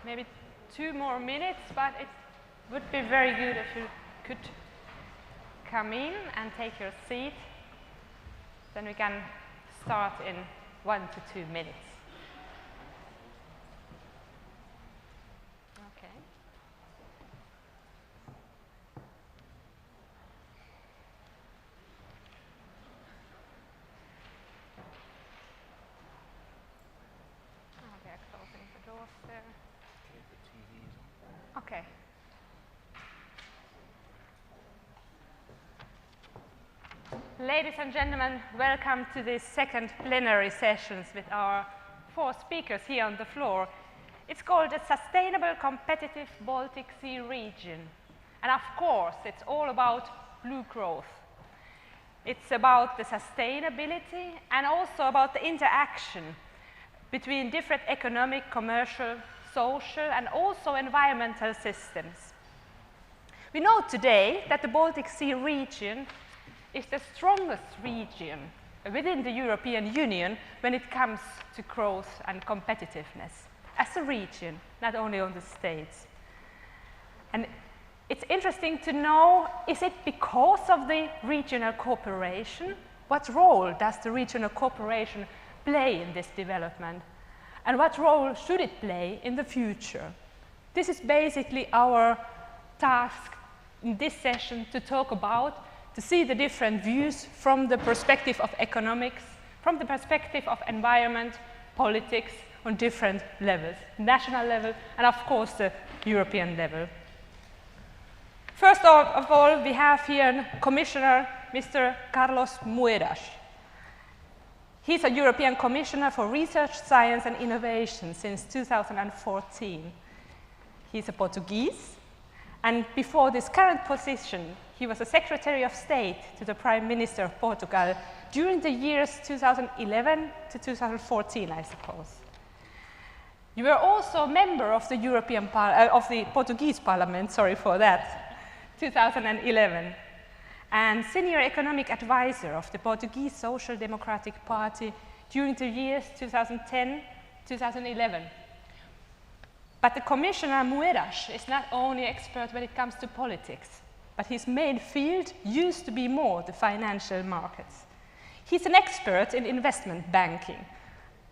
maybe 2 more minutes, but it would be very good if you could come in and take your seat. Then we can start in 1 to 2 minutes. Okay. Oh, they are closing the doors there. Okay, the TV is on. Okay. Ladies and gentlemen, welcome to this second plenary sessions with our 4 speakers here on the floor. It's called a Sustainable Competitive Baltic Sea Region. And of course, it's all about blue growth. It's about the sustainability and also about the interaction between different economic, commercial, social, and also environmental systems. We know today that the Baltic Sea region is the strongest region within the European Union when it comes to growth and competitiveness as a region, not only on the states. And it's interesting to know, is it because of the regional cooperation? What role does the regional cooperation play in this development? And what role should it play in the future? This is basically our task in this session to talk about, to see the different views from the perspective of economics, from the perspective of environment, politics on different levels, national level and of course the European level. First of all, we have here Commissioner Mr. Carlos Moedas. He's a European Commissioner for Research, Science and Innovation since 2014. He's a Portuguese, and before this current position, he was a Secretary of State to the Prime Minister of Portugal during the years 2011 to 2014, I suppose. You were also a member of the of the Portuguese Parliament, sorry for that, 2011, and Senior Economic Advisor of the Portuguese Social Democratic Party during the years 2010-2011. But the Commissioner Moedas is not only an expert when it comes to politics, but his main field used to be more the financial markets. He's an expert in investment banking.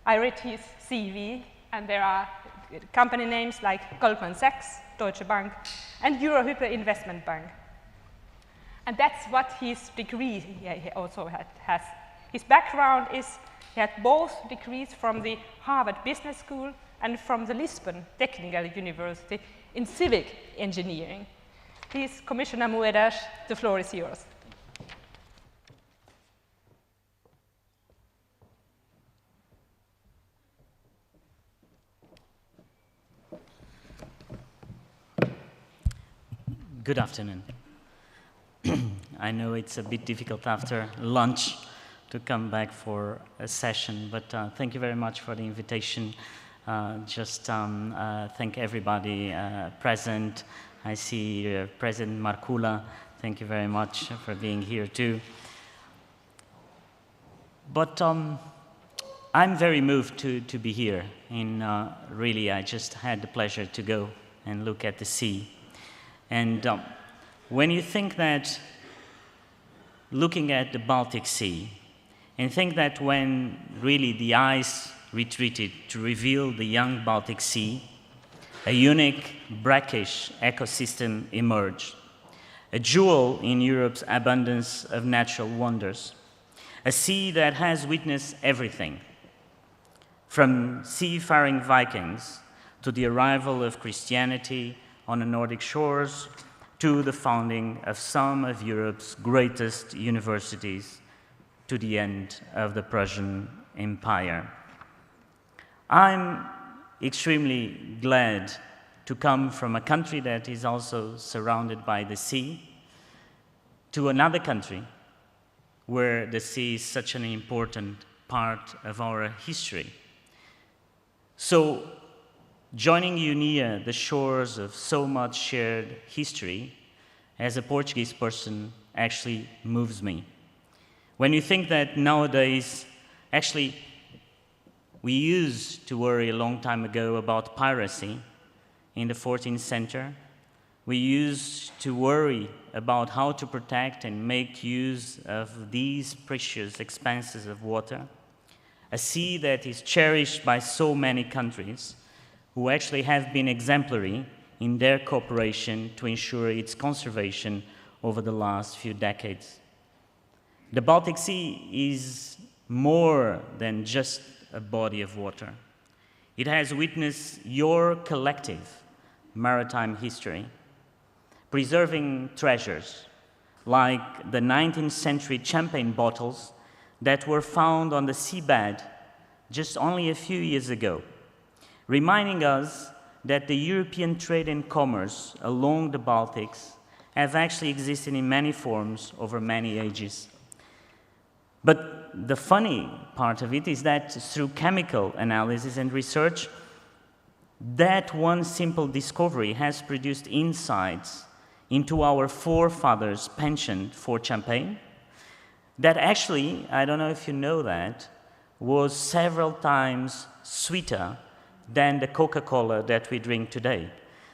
I read his CV, and there are company names like Goldman Sachs, Deutsche Bank, and Eurohyper Investment Bank. And that's what his degree he also has. His background is, he had both degrees from the Harvard Business School and from the Lisbon Technical University in civic engineering. Please, Commissioner Moedas, the floor is yours. Good afternoon. I know it's a bit difficult after lunch to come back for a session, but thank you very much for the invitation. Thank everybody present. I see President Markula. Thank you very much for being here too. But I'm very moved to be here. And really, I just had the pleasure to go and look at the sea. And when you think that, looking at the Baltic Sea, and think that when really the ice retreated to reveal the young Baltic Sea, a unique brackish ecosystem emerged, a jewel in Europe's abundance of natural wonders, a sea that has witnessed everything, from seafaring Vikings to the arrival of Christianity on the Nordic shores to the founding of some of Europe's greatest universities to the end of the Prussian Empire. I'm extremely glad to come from a country that is also surrounded by the sea to another country where the sea is such an important part of our history. So, joining you near the shores of so much shared history, as a Portuguese person, actually moves me. When you think that nowadays, actually, we used to worry a long time ago about piracy, in the 14th century. We used to worry about how to protect and make use of these precious expanses of water, a sea that is cherished by so many countries who actually have been exemplary in their cooperation to ensure its conservation over the last few decades. The Baltic Sea is more than just a body of water. It has witnessed your collective maritime history, preserving treasures like the 19th century champagne bottles that were found on the seabed just only a few years ago, reminding us that the European trade and commerce along the Baltics have actually existed in many forms over many ages. But the funny part of it is that through chemical analysis and research, that one simple discovery has produced insights into our forefathers' penchant for champagne that actually, I don't know if you know that, was several times sweeter than the Coca-Cola that we drink today.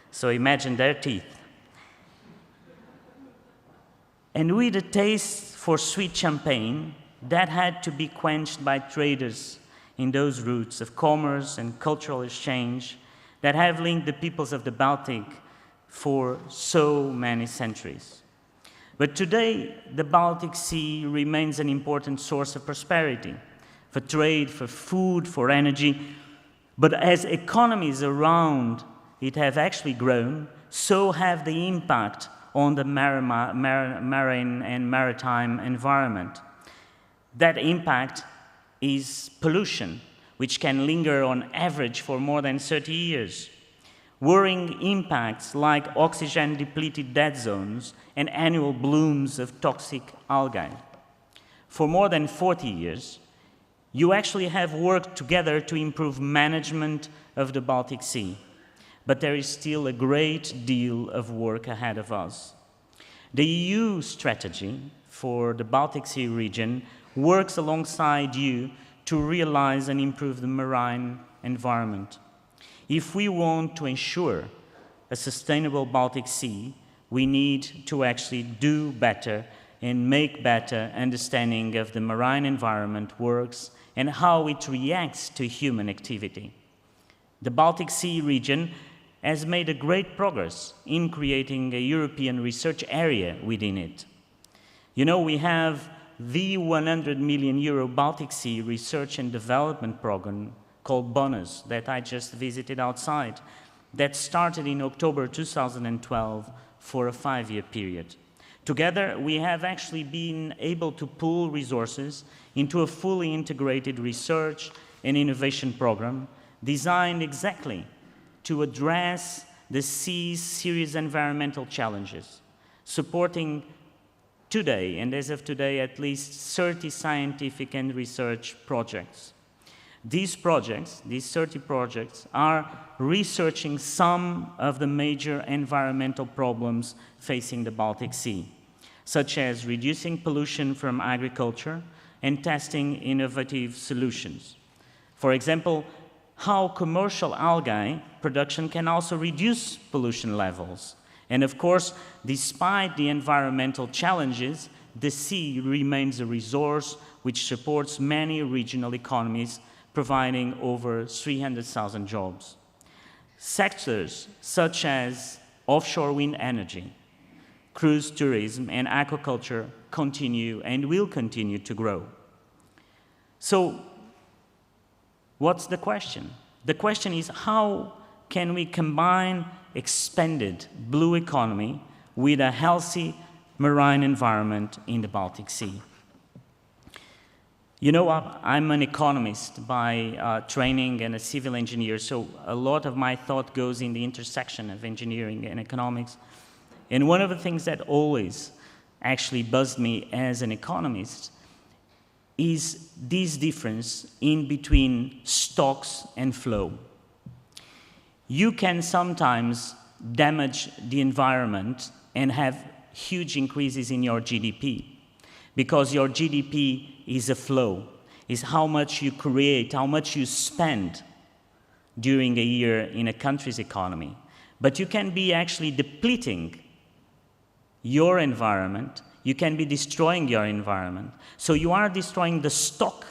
So imagine their teeth. And with a taste for sweet champagne, that had to be quenched by traders in those routes of commerce and cultural exchange that have linked the peoples of the Baltic for so many centuries. But today, the Baltic Sea remains an important source of prosperity, for trade, for food, for energy. But as economies around it have actually grown, so have the impact on the marine and maritime environment. That impact is pollution, which can linger on average for more than 30 years. Worrying impacts like oxygen-depleted dead zones and annual blooms of toxic algae. For more than 40 years, you actually have worked together to improve management of the Baltic Sea. But there is still a great deal of work ahead of us. The EU strategy for the Baltic Sea region works alongside you to realize and improve the marine environment. If we want to ensure a sustainable Baltic Sea, we need to actually do better and make better understanding of the marine environment works and how it reacts to human activity. The Baltic Sea region has made a great progress in creating a European research area within it. You know, we have the 100 million euro Baltic Sea research and development program called Moedas that I just visited outside, that started in October 2012 for a 5-year period. Together, we have actually been able to pool resources into a fully integrated research and innovation program designed exactly to address the sea's serious environmental challenges, supporting today, and as of today, at least 30 scientific and research projects. These projects, these 30 projects, are researching some of the major environmental problems facing the Baltic Sea, such as reducing pollution from agriculture and testing innovative solutions. For example, how commercial algae production can also reduce pollution levels. And of course, despite the environmental challenges, the sea remains a resource which supports many regional economies, providing over 300,000 jobs. Sectors such as offshore wind energy, cruise tourism, and aquaculture continue and will continue to grow. So, what's the question? The question is, how can we combine expanded blue economy with a healthy marine environment in the Baltic Sea? You know, I'm an economist by training and a civil engineer, so a lot of my thought goes in the intersection of engineering and economics. And one of the things that always actually buzzed me as an economist is this difference in between stocks and flow. You can sometimes damage the environment and have huge increases in your GDP, because your GDP is a flow, is how much you create, how much you spend during a year in a country's economy. But you can be actually depleting your environment, you can be destroying your environment. So you are destroying the stock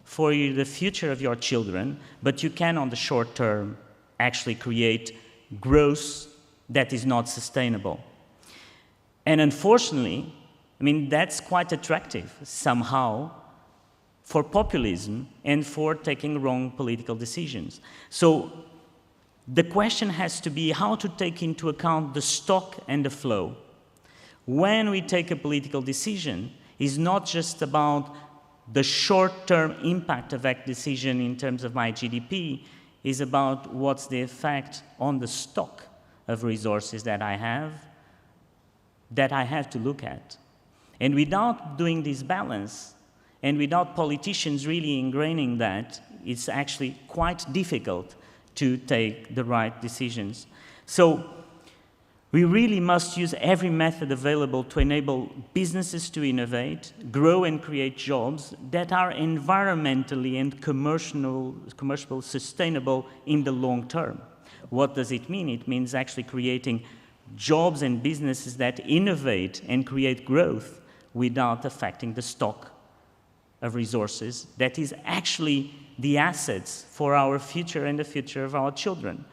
for the future of your children, but you can, on the short term, actually create growth that is not sustainable. And unfortunately, I mean, that's quite attractive somehow for populism and for taking wrong political decisions. So the question has to be how to take into account the stock and the flow. When we take a political decision, it's not just about the short-term impact of that decision in terms of my GDP, is about what's the effect on the stock of resources that I have to look at. And without doing this balance, and without politicians really ingraining that, it's actually quite difficult to take the right decisions. So we really must use every method available to enable businesses to innovate, grow and create jobs that are environmentally and commercially sustainable in the long term. What does it mean? It means actually creating jobs and businesses that innovate and create growth without affecting the stock of resources that is actually the assets for our future and the future of our children.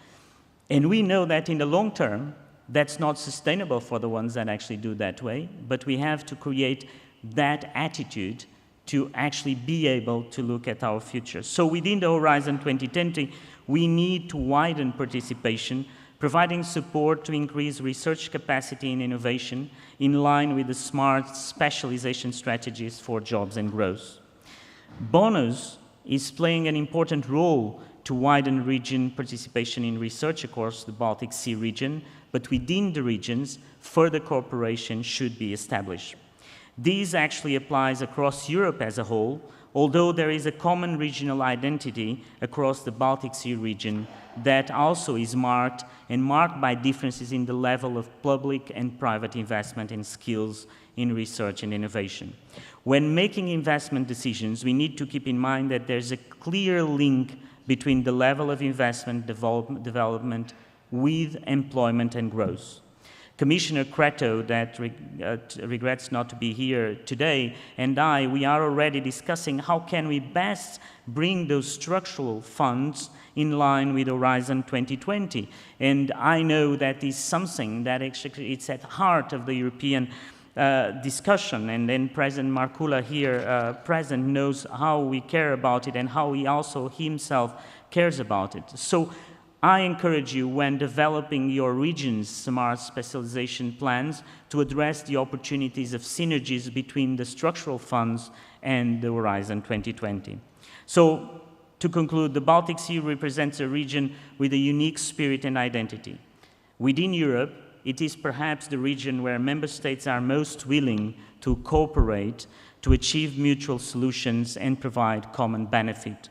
And we know that in the long term, that's not sustainable for the ones that actually do that way, but we have to create that attitude to actually be able to look at our future. So within the Horizon 2020, we need to widen participation, providing support to increase research capacity and innovation in line with the smart specialization strategies for jobs and growth. Bonus is playing an important role to widen region participation in research across the Baltic Sea region, but within the regions, further cooperation should be established. This actually applies across Europe as a whole, although there is a common regional identity across the Baltic Sea region that also is marked by differences in the level of public and private investment in skills in research and innovation. When making investment decisions, we need to keep in mind that there's a clear link between the level of investment development with employment and growth. Commissioner Creto, that regrets not to be here today, and we are already discussing how can we best bring those structural funds in line with Horizon 2020. And I know that is something that actually it's at the heart of the European discussion, and then President Markula here present knows how we care about it and how he also himself cares about it. So I encourage you, when developing your region's smart specialization plans, to address the opportunities of synergies between the structural funds and the Horizon 2020. So, to conclude, the Baltic Sea represents a region with a unique spirit and identity. Within Europe, it is perhaps the region where member states are most willing to cooperate to achieve mutual solutions and provide common benefit.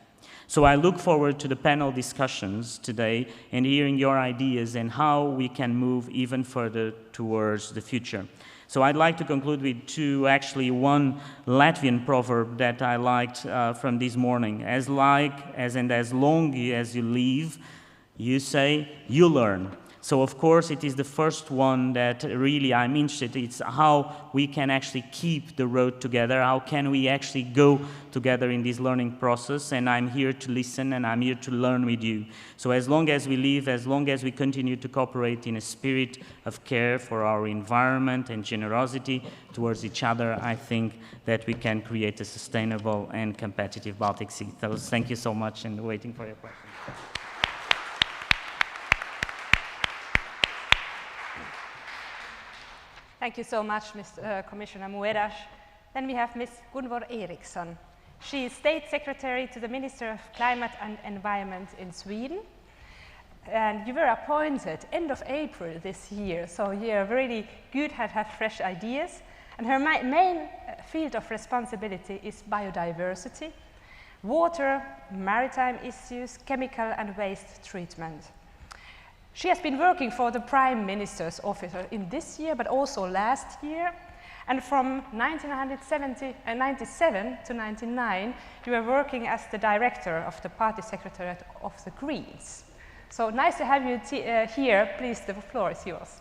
So I look forward to the panel discussions today and hearing your ideas and how we can move even further towards the future. So I'd like to conclude with one Latvian proverb that I liked from this morning. As long as you live, you say, you learn. So of course it is the first one that really I'm interested in. It's how we can actually keep the road together, how can we actually go together in this learning process, and I'm here to listen and I'm here to learn with you. So as long as we live, as long as we continue to cooperate in a spirit of care for our environment and generosity towards each other, I think that we can create a sustainable and competitive Baltic Sea. So thank you so much, and waiting for your questions. Thank you so much, Commissioner Moedas. Then we have Ms. Gunvor Ericson. She is State Secretary to the Minister of Climate and Environment in Sweden. And you were appointed end of April this year, so you're really good at have fresh ideas. And her main field of responsibility is biodiversity, water, maritime issues, chemical and waste treatment. She has been working for the Prime Minister's office in this year, but also last year. And from 1997 to 1999, you were working as the director of the party secretariat of the Greens. So nice to have you here. Please, the floor is yours.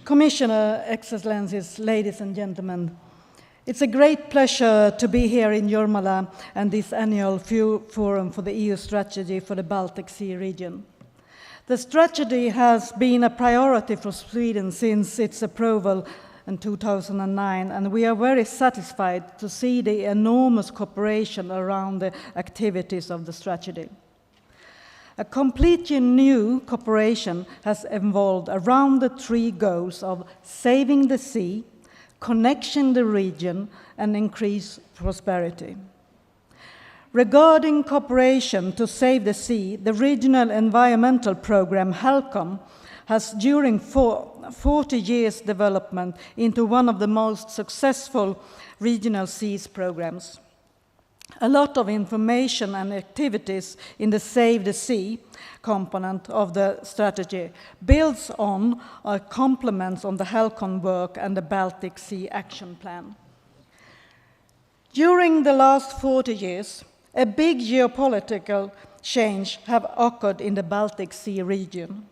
Commissioner, Excellencies, ladies and gentlemen, it's a great pleasure to be here in Jormala and this annual forum for the EU strategy for the Baltic Sea region. The strategy has been a priority for Sweden since its approval in 2009, and we are very satisfied to see the enormous cooperation around the activities of the strategy. A completely new cooperation has evolved around the three goals of saving the sea, connecting the region, and increase prosperity. Regarding cooperation to save the sea, the regional environmental program HELCOM has during 40 years development into one of the most successful regional seas programs. A lot of information and activities in the Save the Sea component of the strategy builds on or complements on the HELCOM work and the Baltic Sea Action Plan. During the last 40 years, a big geopolitical change have occurred in the Baltic Sea region.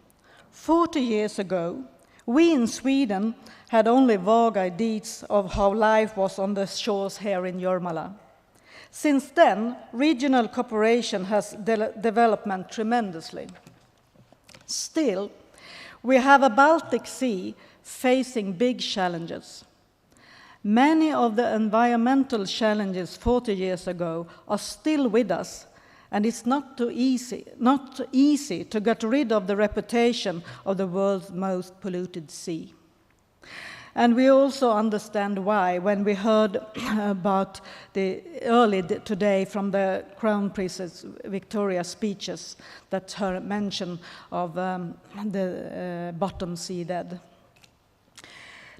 40 years ago, we in Sweden had only vague ideas of how life was on the shores here in Jormala. Since then, regional cooperation has developed tremendously. Still, we have a Baltic Sea facing big challenges. Many of the environmental challenges 40 years ago are still with us, and it's not easy to get rid of the reputation of the world's most polluted sea. And we also understand why when we heard about today from the Crown Princess Victoria's speeches that her mention of the bottom seabed.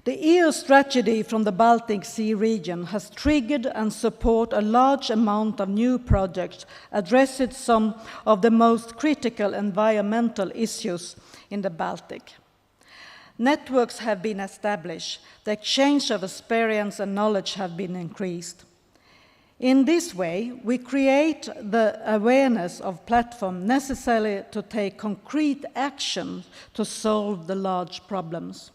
The EU strategy from the Baltic Sea region has triggered and supported a large amount of new projects addressing some of the most critical environmental issues in the Baltic. Networks have been established, the exchange of experience and knowledge have been increased. In this way, we create the awareness of platform necessary to take concrete action to solve the large problems.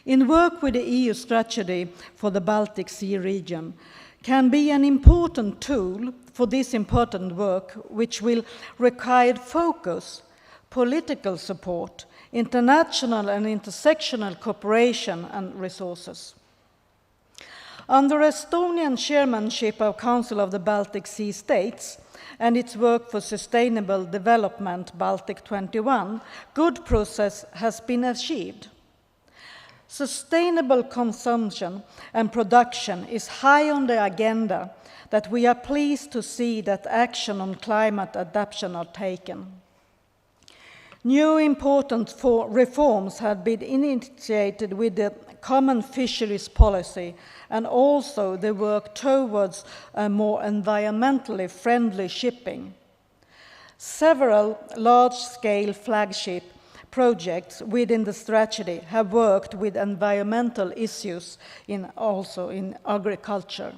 In work with the EU strategy for the Baltic Sea region can be an important tool for this important work, which will require focus, political support, international and intersectional cooperation and resources. Under Estonian chairmanship of Council of the Baltic Sea States and its work for sustainable development, Baltic 21, good progress has been achieved. Sustainable consumption and production is high on the agenda that we are pleased to see that action on climate adaptation are taken. New important reforms have been initiated with the common fisheries policy and also the work towards a more environmentally friendly shipping. Several large-scale flagship projects within the strategy have worked with environmental issues also in agriculture.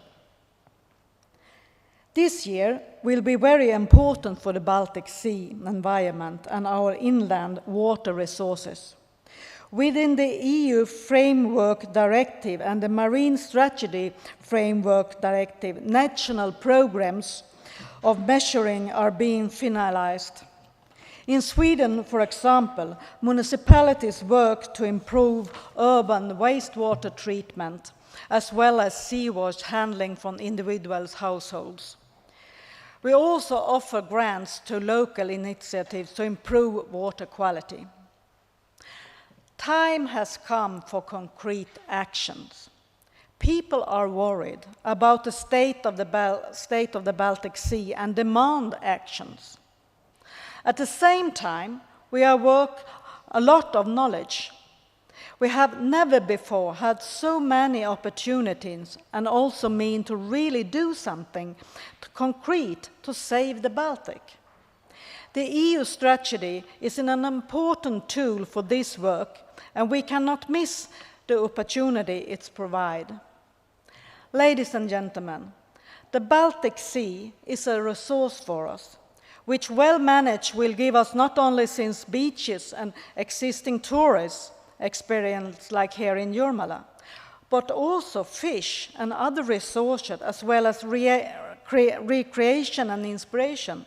This year will be very important for the Baltic Sea environment and our inland water resources. Within the EU Framework Directive and the Marine Strategy Framework Directive, national programs of measuring are being finalized. In Sweden, for example, municipalities work to improve urban wastewater treatment, as well as sewage handling from individuals' households. We also offer grants to local initiatives to improve water quality. Time has come for concrete actions. People are worried about the state of the Baltic Sea and demand actions. At the same time, we are working a lot of knowledge. We have never before had so many opportunities and also mean to really do something concrete to save the Baltic. The EU strategy is an important tool for this work, and we cannot miss the opportunity it provides. Ladies and gentlemen, the Baltic Sea is a resource for us, which well managed will give us not only since beaches and existing tourist experience like here in Jurmala, but also fish and other resources as well as recreation and inspiration,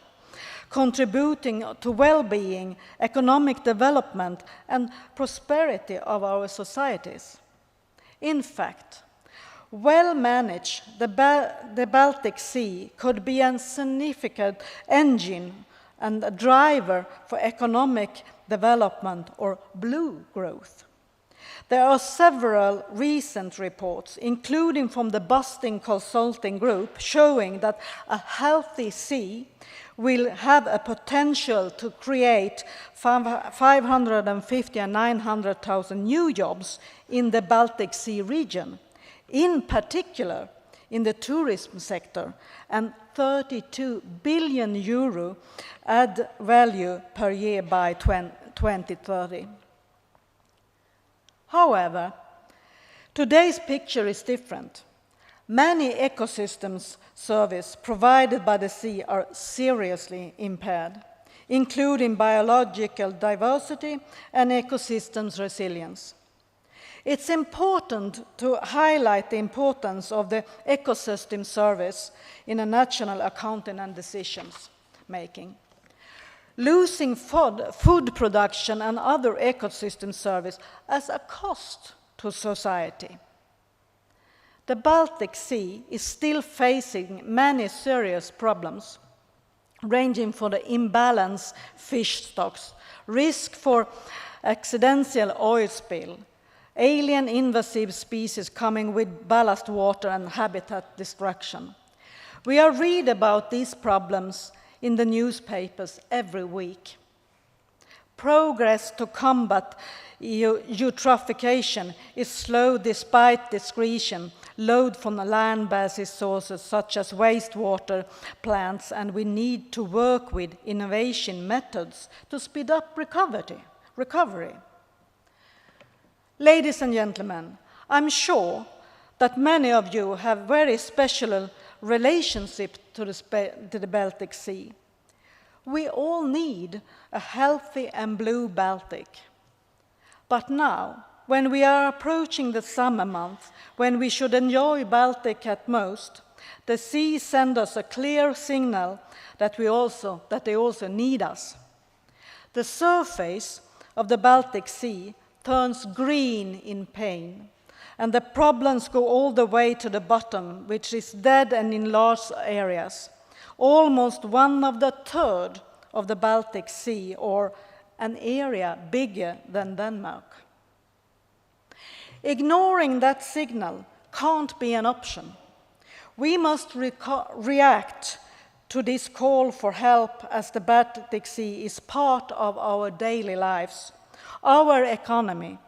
contributing to well-being, economic development and prosperity of our societies. In fact, well managed, the Baltic Sea could be a significant engine and a driver for economic development or blue growth. There are several recent reports, including from the Boston Consulting Group, showing that a healthy sea will have a potential to create 550 and 900,000 new jobs in the Baltic Sea region, in particular in the tourism sector, and 32 billion euro add value per year by 2030. However, today's picture is different. Many ecosystems services provided by the sea are seriously impaired, including biological diversity and ecosystems resilience. It's important to highlight the importance of the ecosystem service in a national accounting and decisions making. Losing food production and other ecosystem service as a cost to society. The Baltic Sea is still facing many serious problems, ranging from the imbalanced fish stocks, risk for accidental oil spill, alien invasive species coming with ballast water and habitat destruction. We read about these problems in the newspapers every week. Progress to combat eutrophication is slow despite discretion, load from the land-based sources such as wastewater plants, and we need to work with innovation methods to speed up recovery. Ladies and gentlemen, I'm sure that many of you have very special relationship to the Baltic Sea. We all need a healthy and blue Baltic. But now, when we are approaching the summer months, when we should enjoy Baltic at most, the sea sends us a clear signal that they also need us. The surface of the Baltic Sea turns green in pain, and the problems go all the way to the bottom, which is dead and in large areas. Almost 1/3 of the Baltic Sea, or an area bigger than Denmark. Ignoring that signal can't be an option. We must react to this call for help, as the Baltic Sea is part of our daily lives, our economy,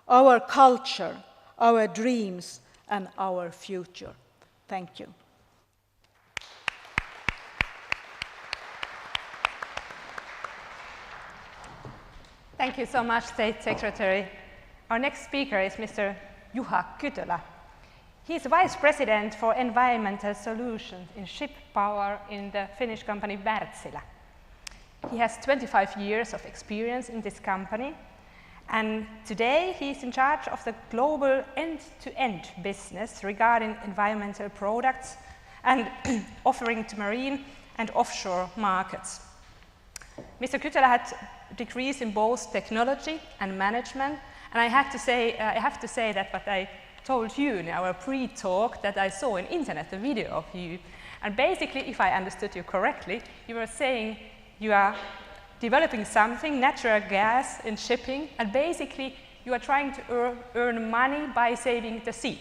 our culture, our dreams, and our future. Thank you. Thank you so much, State Secretary. Our next speaker is Mr. Juha Kytölä. He is Vice President for Environmental Solutions in Ship Power in the Finnish company Wärtsilä. He has 25 years of experience in this company, and today he is in charge of the global end-to-end business regarding environmental products and offering to marine and offshore markets. Mr. Kytölä had degrees in both technology and management, and I have to say that what I told you in our pre-talk, that I saw on internet a video of you, and basically, if I understood you correctly, you were saying you are developing something, natural gas in shipping, and basically you are trying to earn money by saving the sea.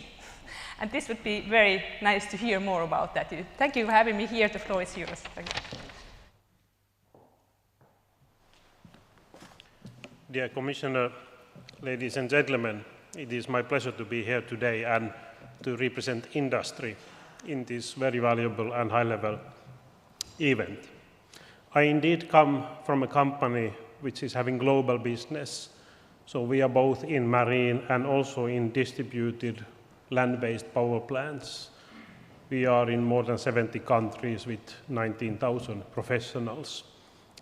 And this would be very nice to hear more about that. Thank you for having me here. The floor is yours. Thank you. Dear Commissioner, ladies and gentlemen, it is my pleasure to be here today and to represent industry in this very valuable and high-level event. I indeed come from a company which is having global business, so we are both in marine and also in distributed land-based power plants. We are in more than 70 countries with 19,000 professionals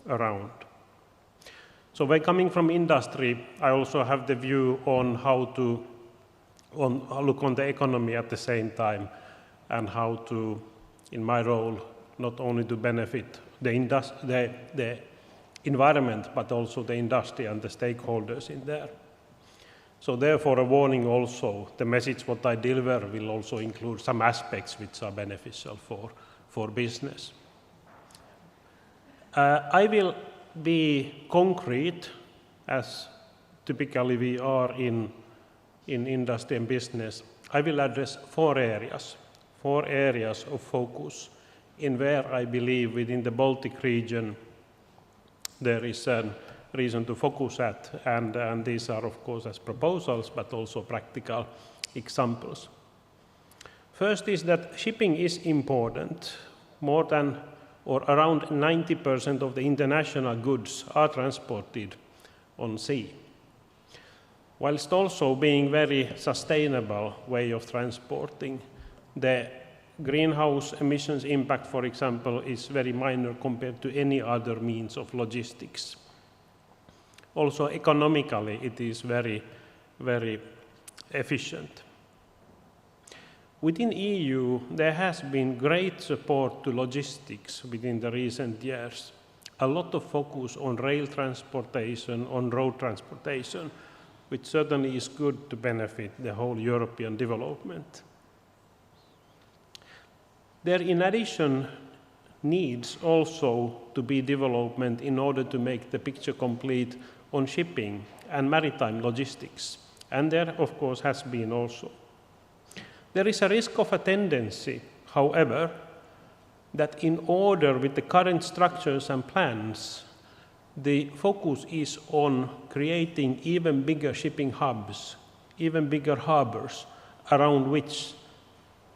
around. So when coming from industry, I also have the view on how to look on the economy at the same time, and how to, in my role, not only to benefit the environment, but also the industry and the stakeholders in there. So therefore, a warning also, the message what I deliver will also include some aspects which are beneficial for business. I will be concrete, as typically we are in industry and business. I will address four areas of focus in where I believe within the Baltic region there is a reason to focus at, and these are of course as proposals, but also practical examples. First is that shipping is important. More than or around 90% of the international goods are transported on sea, whilst also being very sustainable way of transporting. The greenhouse emissions impact, for example, is very minor compared to any other means of logistics. Also economically, it is very, very efficient. Within EU, there has been great support to logistics within the recent years. A lot of focus on rail transportation, on road transportation, which certainly is good to benefit the whole European development. There, in addition, needs also to be development in order to make the picture complete on shipping and maritime logistics. And there, of course, has been also. There is a risk of a tendency, however, that in order with the current structures and plans, the focus is on creating even bigger shipping hubs, even bigger harbors, around which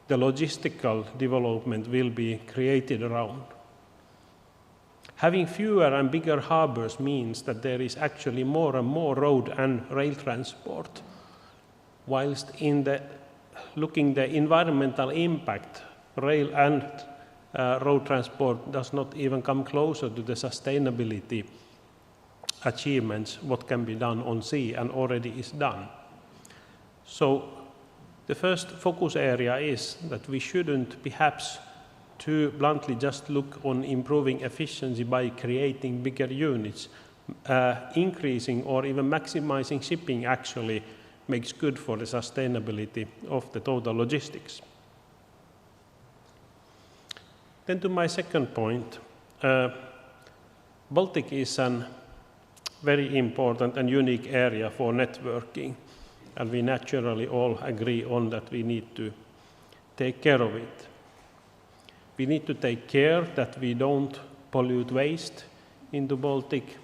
the logistical development will be created around. Having fewer and bigger harbors means that there is actually more and more road and rail transport, whilst in the looking the environmental impact, rail and road transport does not even come closer to the sustainability achievements what can be done on sea and already is done. So the first focus area is that we shouldn't perhaps too bluntly just look on improving efficiency by creating bigger units. Increasing or even maximizing shipping actually makes good for the sustainability of the total logistics. Then to my second point, Baltic is a very important and unique area for networking, and we naturally all agree on that we need to take care of it. We need to take care that we don't pollute waste into Baltic,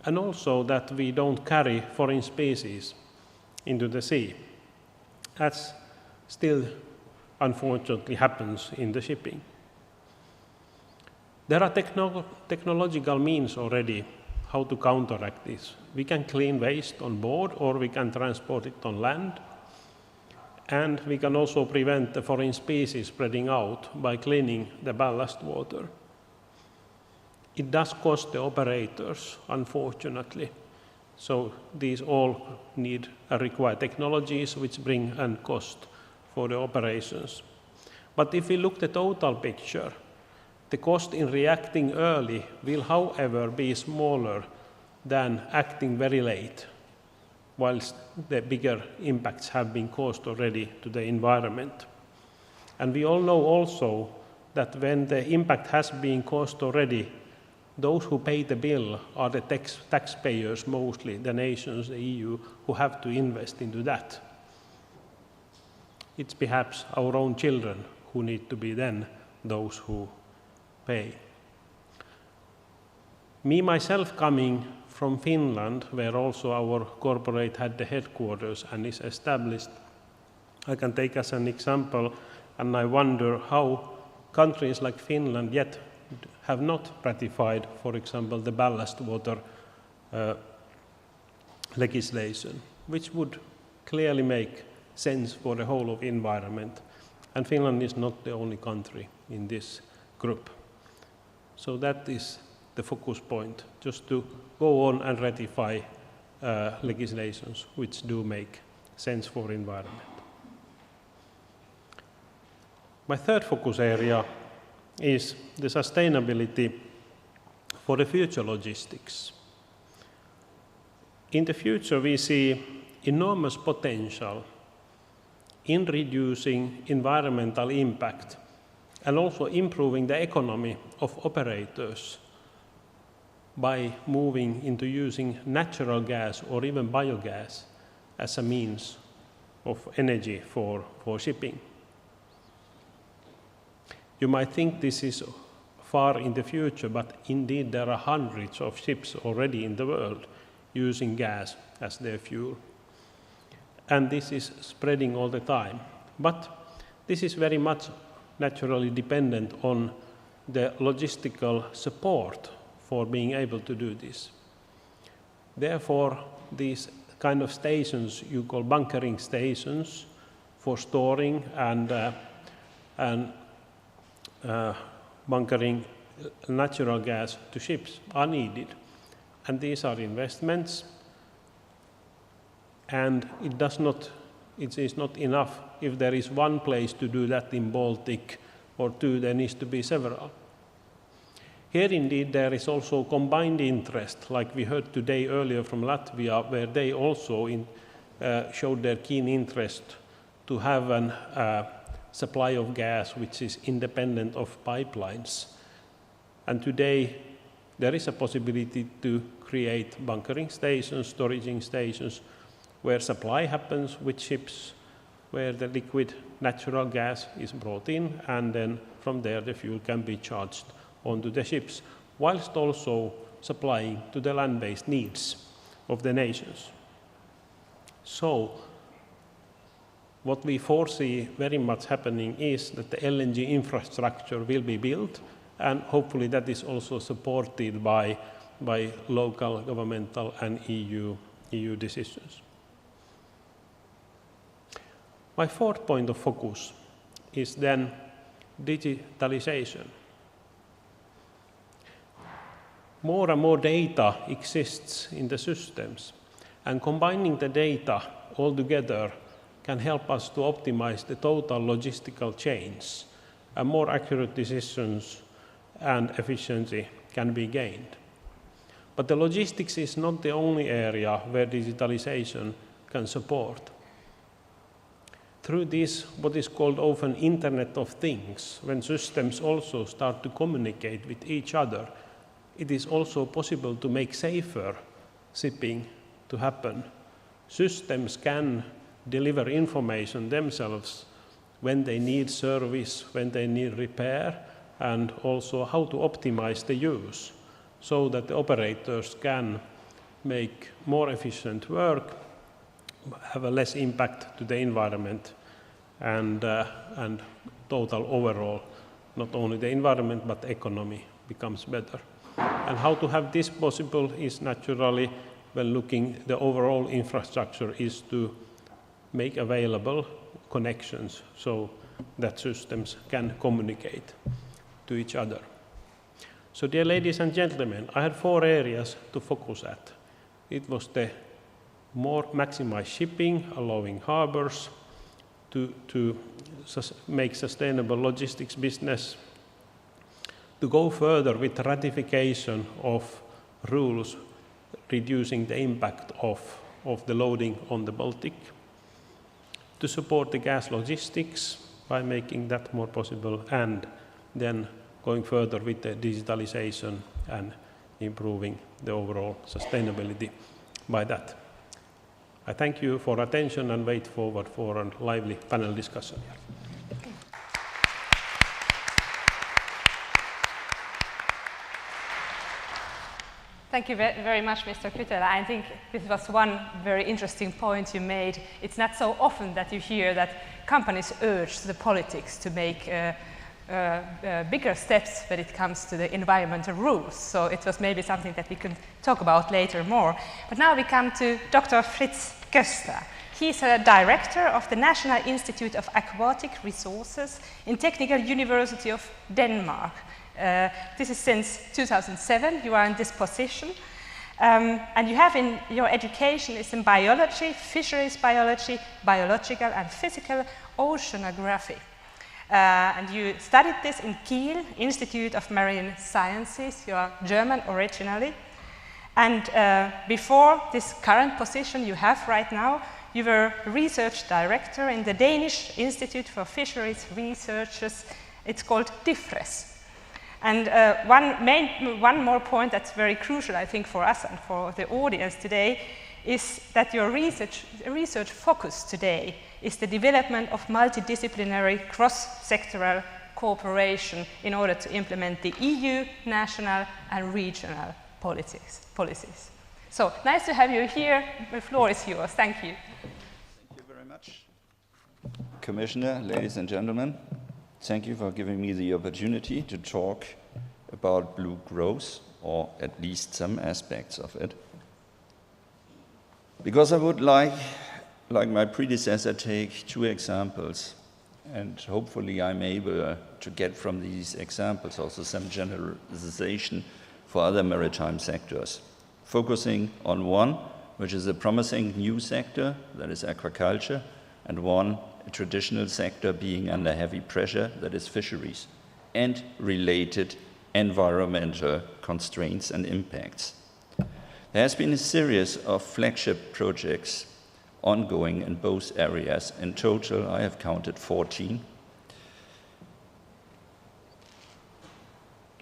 and also that we don't carry foreign species into the sea, as still unfortunately happens in the shipping. There are technological means already how to counteract this. We can clean waste on board, or we can transport it on land, and we can also prevent the foreign species spreading out by cleaning the ballast water. It does cost the operators, unfortunately. So these all need and require technologies which bring and cost for the operations. But if we look at the total picture, the cost in reacting early will, however, be smaller than acting very late, whilst the bigger impacts have been caused already to the environment. And we all know also that when the impact has been caused already, those who pay the bill are the taxpayers, mostly the nations, the EU, who have to invest into that. It's perhaps our own children who need to be then those who pay. Me, myself, coming from Finland, where also our corporate had the headquarters and is established, I can take as an example, and I wonder how countries like Finland yet have not ratified, for example, the ballast water legislation, which would clearly make sense for the whole of environment And Finland is not the only country in this group. So that is the focus point, just to go on and ratify legislations which do make sense for environment. My third focus area is the sustainability for the future logistics. In the future, we see enormous potential in reducing environmental impact and also improving the economy of operators by moving into using natural gas or even biogas as a means of energy for shipping. You might think this is far in the future, but indeed there are hundreds of ships already in the world using gas as their fuel. And this is spreading all the time. But this is very much naturally dependent on the logistical support for being able to do this. Therefore, these kind of stations you call bunkering stations for storing and bunkering natural gas to ships are needed. And these are investments, and it is not enough if there is one place to do that in Baltic or two, there needs to be several. Here indeed there is also combined interest, like we heard today earlier from Latvia, where they also showed their keen interest to have a supply of gas which is independent of pipelines. And today there is a possibility to create bunkering stations, storaging stations, where supply happens with ships, where the liquid natural gas is brought in, and then from there the fuel can be charged onto the ships, whilst also supplying to the land-based needs of the nations. So, what we foresee very much happening is that the LNG infrastructure will be built, and hopefully that is also supported by local, governmental, and EU decisions. My fourth point of focus is then digitalization. More and more data exists in the systems, and combining the data all together can help us to optimize the total logistical chains, and more accurate decisions and efficiency can be gained. But the logistics is not the only area where digitalization can support. Through this, what is called often Internet of Things, when systems also start to communicate with each other, it is also possible to make safer shipping to happen. Systems can deliver information themselves when they need service, when they need repair, and also how to optimize the use so that the operators can make more efficient work, have a less impact to the environment, and total overall, not only the environment but the economy becomes better. And how to have this possible is naturally, when looking the overall infrastructure, is to make available connections so that systems can communicate to each other. So dear ladies and gentlemen, I had 4 areas to focus at. It was the more maximized shipping, allowing harbors to make sustainable logistics business, to go further with ratification of rules reducing the impact of the loading on the Baltic, to support the gas logistics by making that more possible, and then going further with the digitalization and improving the overall sustainability by that. I thank you for attention and wait forward for a lively panel discussion here. Thank you very much, Mr. Kytölä. I think this was one very interesting point you made. It's not so often that you hear that companies urge the politics to make bigger steps when it comes to the environmental rules. So it was maybe something that we could talk about later more. But now we come to Dr. Fritz Koster, He's a director of the National Institute of Aquatic Resources in Technical University of Denmark. This is since 2007, you are in this position. And you have in your education is in biology, fisheries biology, biological and physical oceanography. And you studied this in Kiel, Institute of Marine Sciences. You are German originally. And before this current position you have right now, you were research director in the Danish Institute for Fisheries Researchers. It's called DIFRES. And one more point that's very crucial, I think, for us and for the audience today is that your research focus today is the development of multidisciplinary cross-sectoral cooperation in order to implement the EU, national and regional policies. So, nice to have you here. The floor is yours. Thank you. Thank you very much. Commissioner, ladies and gentlemen, thank you for giving me the opportunity to talk about blue growth, or at least some aspects of it. Because I would like my predecessor, take two examples, and hopefully I'm able to get from these examples also some generalization for other maritime sectors, focusing on one, which is a promising new sector, that is aquaculture, and one, a traditional sector being under heavy pressure, that is fisheries, and related environmental constraints and impacts. There has been a series of flagship projects ongoing in both areas. In total, I have counted 14.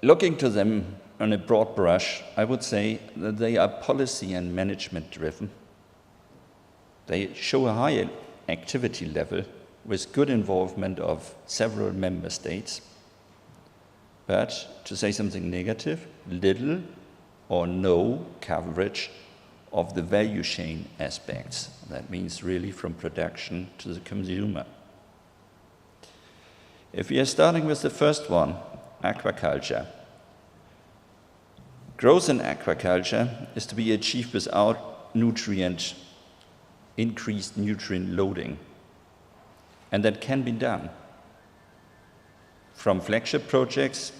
Looking to them on a broad brush, I would say that they are policy and management driven. They show a high activity level with good involvement of several member states. But to say something negative, little or no coverage of the value chain aspects. That means really from production to the consumer. If we are starting with the first one, aquaculture. Growth in aquaculture is to be achieved without increased nutrient loading. And that can be done. From flagship projects,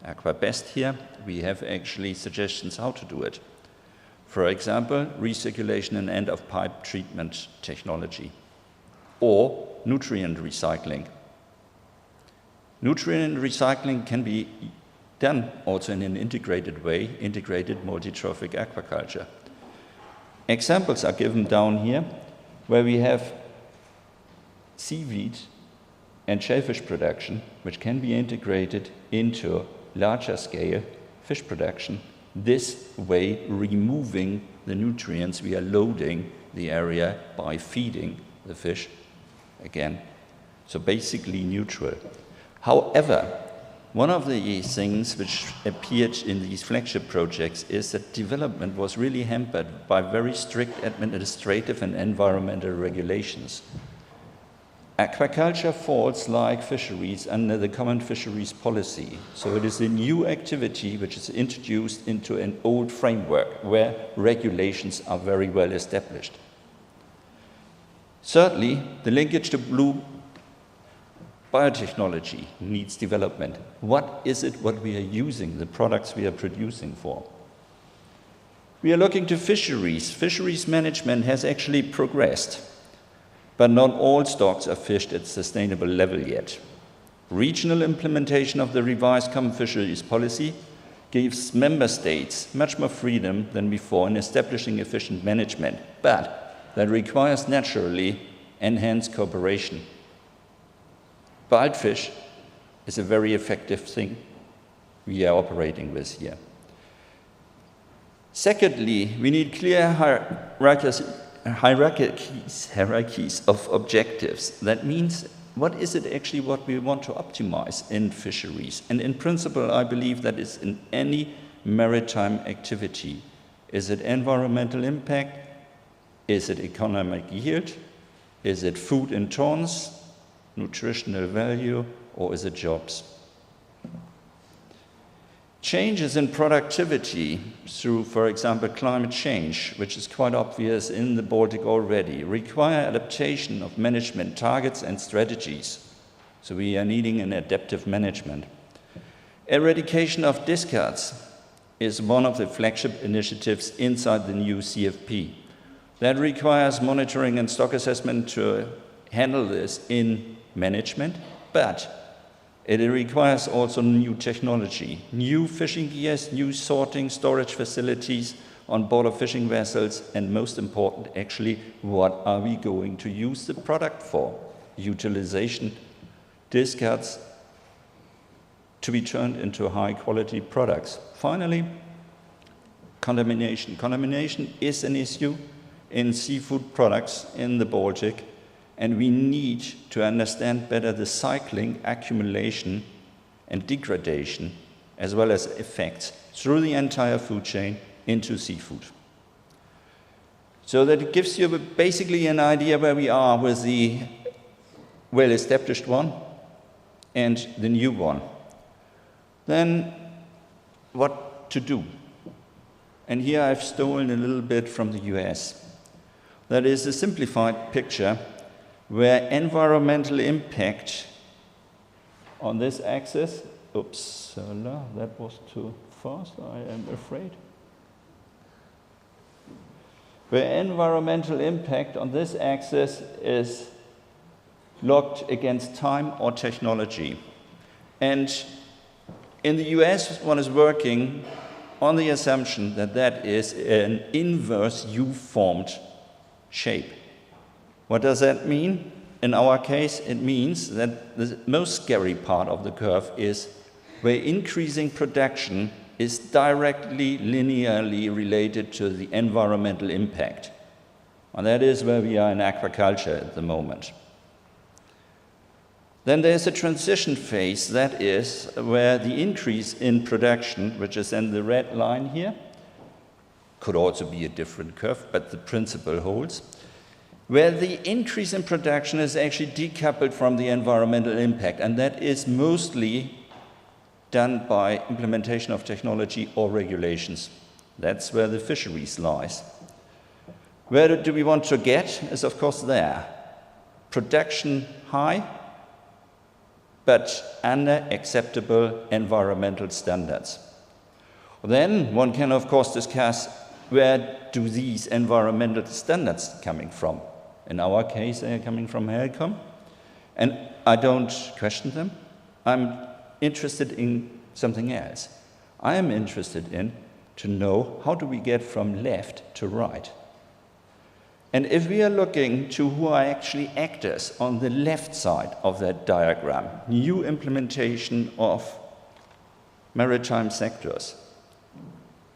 AquaBest here, we have actually suggestions how to do it. For example, recirculation and end-of-pipe treatment technology, or nutrient recycling. Nutrient recycling can be done also in an integrated way, integrated multi-trophic aquaculture. Examples are given down here, where we have seaweed and shellfish production, which can be integrated into larger scale fish production, this way removing the nutrients we are loading the area by feeding the fish again. So basically neutral. However, one of the things which appeared in these flagship projects is that development was really hampered by very strict administrative and environmental regulations. Aquaculture falls like fisheries under the common fisheries policy. So it is a new activity which is introduced into an old framework where regulations are very well established. Thirdly, the linkage to blue biotechnology needs development. What is it what we are using, the products we are producing for? We are looking to fisheries. Fisheries management has actually progressed, but not all stocks are fished at sustainable level yet. Regional implementation of the revised common fisheries policy gives member states much more freedom than before in establishing efficient management, but that requires naturally enhanced cooperation. Wild fish is a very effective thing we are operating with here. Secondly, we need clear hierarchies of objectives. That means, what is it actually what we want to optimize in fisheries? And in principle, I believe that is in any maritime activity. Is it environmental impact? Is it economic yield? Is it food in tons, nutritional value, or is it jobs? Changes in productivity through, for example, climate change, which is quite obvious in the Baltic already, require adaptation of management targets and strategies. So we are needing an adaptive management. Eradication of discards is one of the flagship initiatives inside the new CFP. That requires monitoring and stock assessment to handle this in management, but it requires also new technology, new fishing gears, new sorting, storage facilities on board of fishing vessels, and most important, actually, what are we going to use the product for? Utilization, discards to be turned into high-quality products. Finally, contamination. Contamination is an issue in seafood products in the Baltic, and we need to understand better the cycling, accumulation, and degradation, as well as effects through the entire food chain into seafood. So that it gives you basically an idea where we are with the well-established one and the new one. Then what to do? And here I've stolen a little bit from the US. That is a simplified picture where environmental impact on this axis, oops, that was too fast, I am afraid. Where environmental impact on this axis is locked against time or technology. And in the US, one is working on the assumption that that is an inverse U-formed shape. What does that mean? In our case, it means that the most scary part of the curve is where increasing production is directly linearly related to the environmental impact. And that is where we are in aquaculture at the moment. Then there's a transition phase, that is where the increase in production, which is in the red line here, could also be a different curve, but the principle holds, where the increase in production is actually decoupled from the environmental impact, and that is mostly done by implementation of technology or regulations. That's where the fisheries lies. Where do we want to get is, of course, there. Production high, but under acceptable environmental standards. Then one can, of course, discuss where do these environmental standards coming from. In our case, they are coming from Ericson, and I don't question them. I'm interested in something else. I am interested in to know how do we get from left to right. And if we are looking to who are actually actors on the left side of that diagram, new implementation of maritime sectors,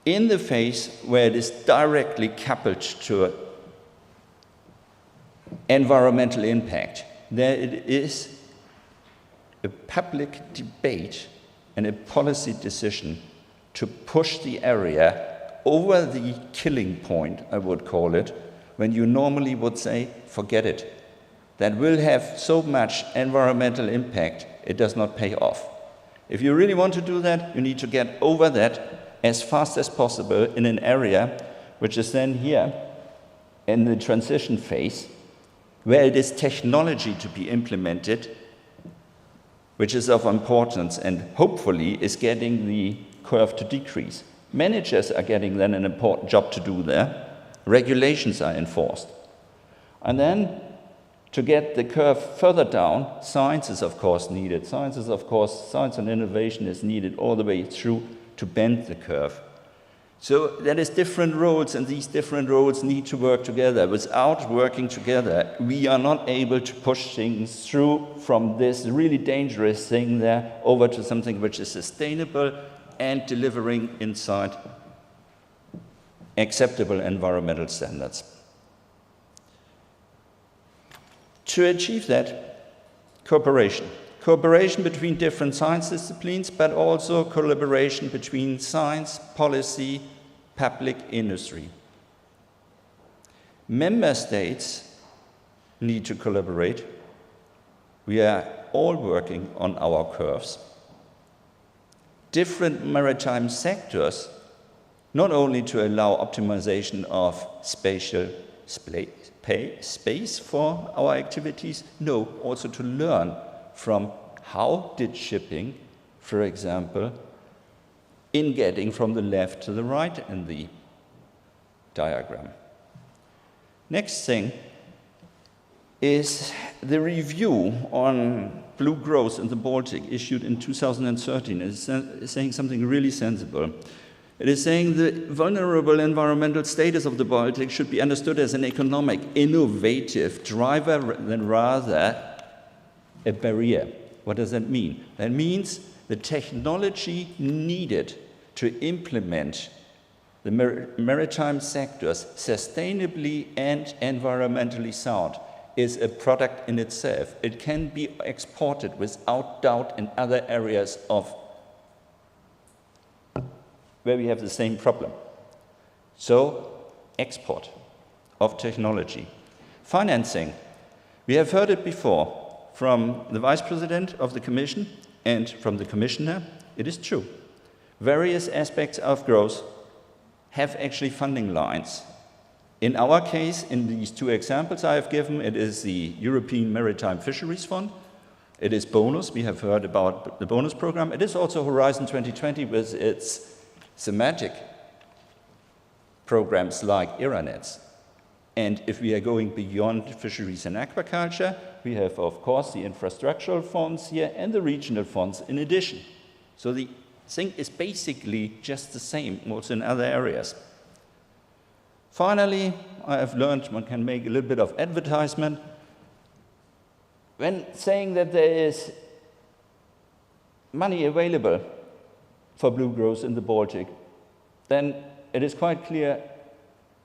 in the phase where it is directly coupled to environmental impact, there it is a public debate and a policy decision to push the area over the killing point, I would call it, when you normally would say, forget it. That will have so much environmental impact, it does not pay off. If you really want to do that, you need to get over that as fast as possible in an area which is then here in the transition phase, where it is technology to be implemented, which is of importance and hopefully is getting the curve to decrease. Managers are getting then an important job to do there. Regulations are enforced. And then to get the curve further down, science is of course needed. Science and innovation is needed all the way through to bend the curve. So there is different roads, and these different roads need to work together. Without working together, we are not able to push things through from this really dangerous thing there over to something which is sustainable and delivering inside acceptable environmental standards. To achieve that, cooperation. Cooperation between different science disciplines, but also collaboration between science, policy, public, industry. Member states need to collaborate. We are all working on our curves. different maritime sectors, not only to allow optimization of spatial space for our activities, no, also to learn from how did shipping, for example, in getting from the left to the right in the diagram. Next thing is the review on blue growth in the Baltic issued in 2013. It's saying something really sensible. It is saying the vulnerable environmental status of the Baltic should be understood as an economic, innovative driver than rather a barrier. What does that mean? That means the technology needed to implement the maritime sectors sustainably and environmentally sound is a product in itself. It can be exported without doubt in other areas of where we have the same problem. So, export of technology. Financing. We have heard it before from the Vice President of the Commission and from the Commissioner. It is true. Various aspects of growth have actually funding lines. In our case, in these two examples I have given, it is the European Maritime Fisheries Fund. It is bonus. We have heard about the bonus program. It is also Horizon 2020 with its thematic programs like ERANETS. And if we are going beyond fisheries and aquaculture, we have, of course, the infrastructural funds here and the regional funds in addition. So the thing is basically just the same, also in other areas. Finally, I have learned one can make a little bit of advertisement. When saying that there is money available for blue growth in the Baltic, then it is quite clear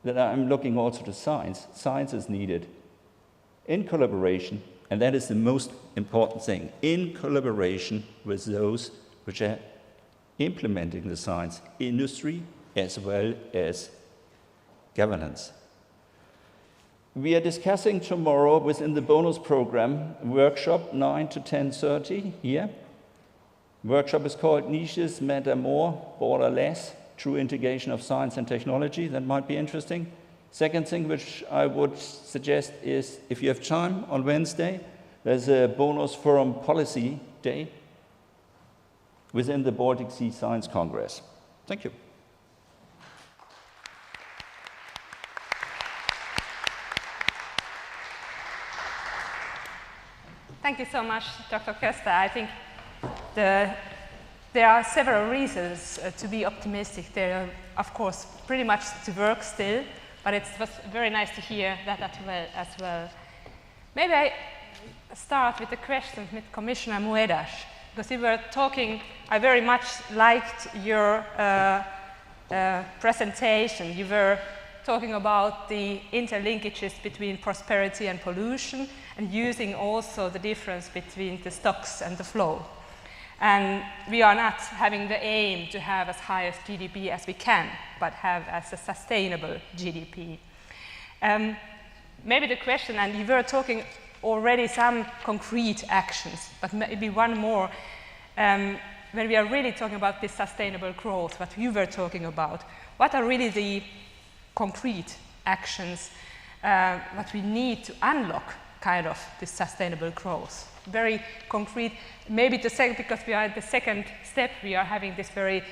that I'm looking also to science. Science is needed in collaboration, and that is the most important thing, in collaboration with those which are implementing the science, industry as well as governance. We are discussing tomorrow within the bonus program workshop 9 to 10:30 here. Workshop is called Niches Matter More, Border Less, True Integration of Science and Technology. That might be interesting. Second thing which I would suggest is, if you have time on Wednesday, there's a bonus forum policy day within the Baltic Sea Science Congress. Thank you. Thank you so much, Dr. Koster. I think there are several reasons to be optimistic. There are, of course, pretty much to work still, but it was very nice to hear that as well. Maybe I start with the question with Commissioner Moedas, because you were talking, I very much liked your presentation. You were talking about the interlinkages between prosperity and pollution, and using also the difference between the stocks and the flow. And we are not having the aim to have as high as GDP as we can, but have as a sustainable GDP. Maybe the question, and you were talking already some concrete actions, but maybe one more. When we are really talking about this sustainable growth, what you were talking about, what are really the concrete actions that we need to unlock kind of this sustainable growth? Very concrete, maybe to say, because we are at the second step, we are having this very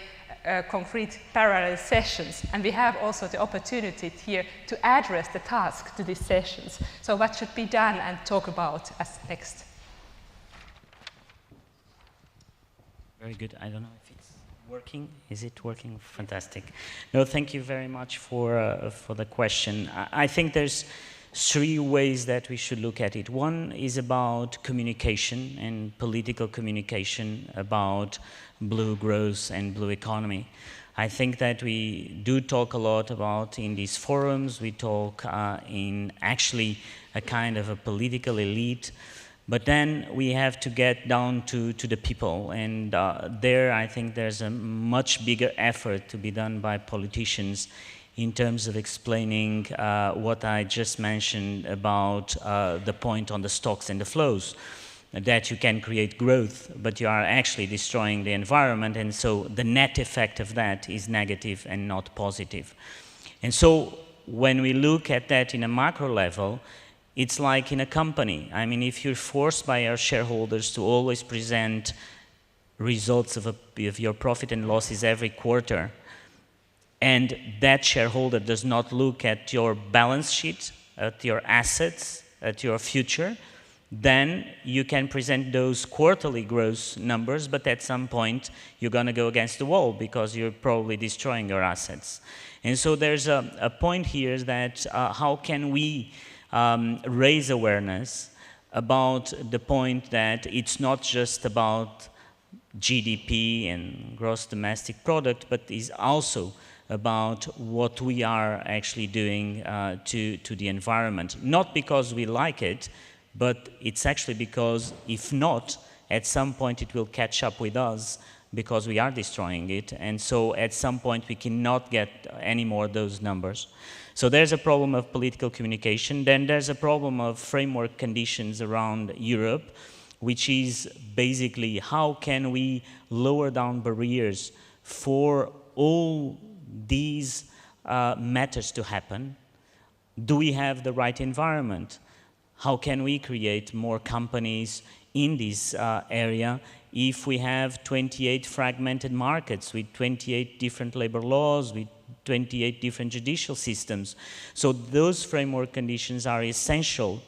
concrete parallel sessions, and we have also the opportunity here to address the task to these sessions. So what should be done and talk about as next? Very good. I don't know if it's working. Is it working? Fantastic. No, thank you very much for the question. I think there's three ways that we should look at it. One is about communication and political communication about blue growth and blue economy. I think that we do talk a lot about in these forums, we talk in actually a kind of a political elite, but then we have to get down to the people, and there I think there's a much bigger effort to be done by politicians in terms of explaining what I just mentioned about the point on the stocks and the flows. that you can create growth, but you are actually destroying the environment, and so the net effect of that is negative and not positive. And so when we look at that in a macro level, it's like in a company. I mean, if you're forced by our shareholders to always present results of your profit and losses every quarter, and that shareholder does not look at your balance sheet, at your assets, at your future, then you can present those quarterly gross numbers, but at some point you're going to go against the wall because you're probably destroying your assets. And so there's a point here that how can we raise awareness about the point that it's not just about GDP and gross domestic product, but is also about what we are actually doing to the environment. Not because we like it, but it's actually because if not, at some point it will catch up with us because we are destroying it. And so at some point we cannot get any more of those numbers. So there's a problem of political communication. Then there's a problem of framework conditions around Europe, which is basically how can we lower down barriers for all these matters to happen? Do we have the right environment? How can we create more companies in this area if we have 28 fragmented markets with 28 different labor laws, with 28 different judicial systems? So those framework conditions are essential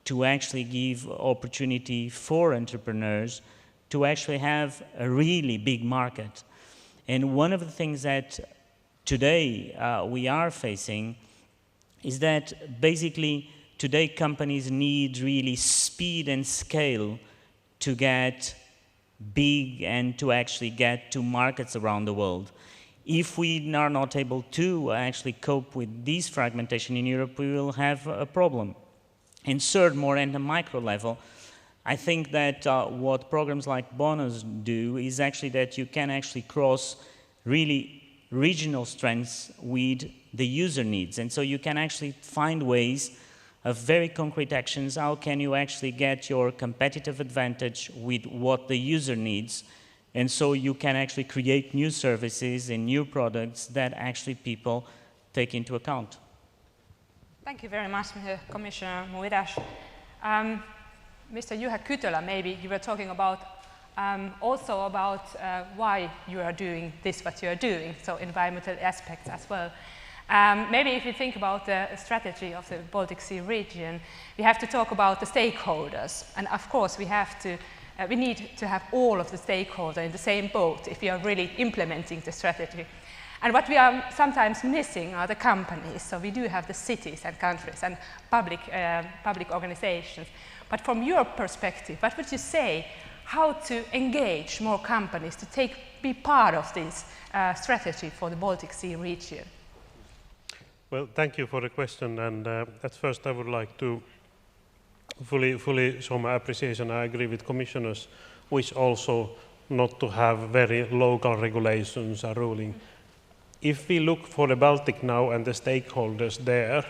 to actually give opportunity for entrepreneurs to actually have a really big market. And one of the things that today we are facing is that basically today companies need really speed and scale to get big and to actually get to markets around the world. If we are not able to actually cope with this fragmentation in Europe, we will have a problem. And third, more at the micro level, I think that what programs like Bonus do is actually that you can actually cross really regional strengths with the user needs. And so you can actually find ways of very concrete actions. How can you actually get your competitive advantage with what the user needs? And so you can actually create new services and new products that actually people take into account. Thank you very much, Commissioner Moedas. Mr. Juha Kytölä, maybe you were talking about also about why you are doing this, what you are doing, so environmental aspects as well. Maybe if you think about the strategy of the Baltic Sea region, we have to talk about the stakeholders. And of course, we need to have all of the stakeholders in the same boat if we are really implementing the strategy. And what we are sometimes missing are the companies. So we do have the cities and countries and public organizations. But from your perspective, what would you say, how to engage more companies to be part of this strategy for the Baltic Sea region? Well, thank you for the question. And at first, I would like to fully show my appreciation. I agree with commissioners, wish also not to have very local regulations are ruling. If we look for the Baltic now and the stakeholders there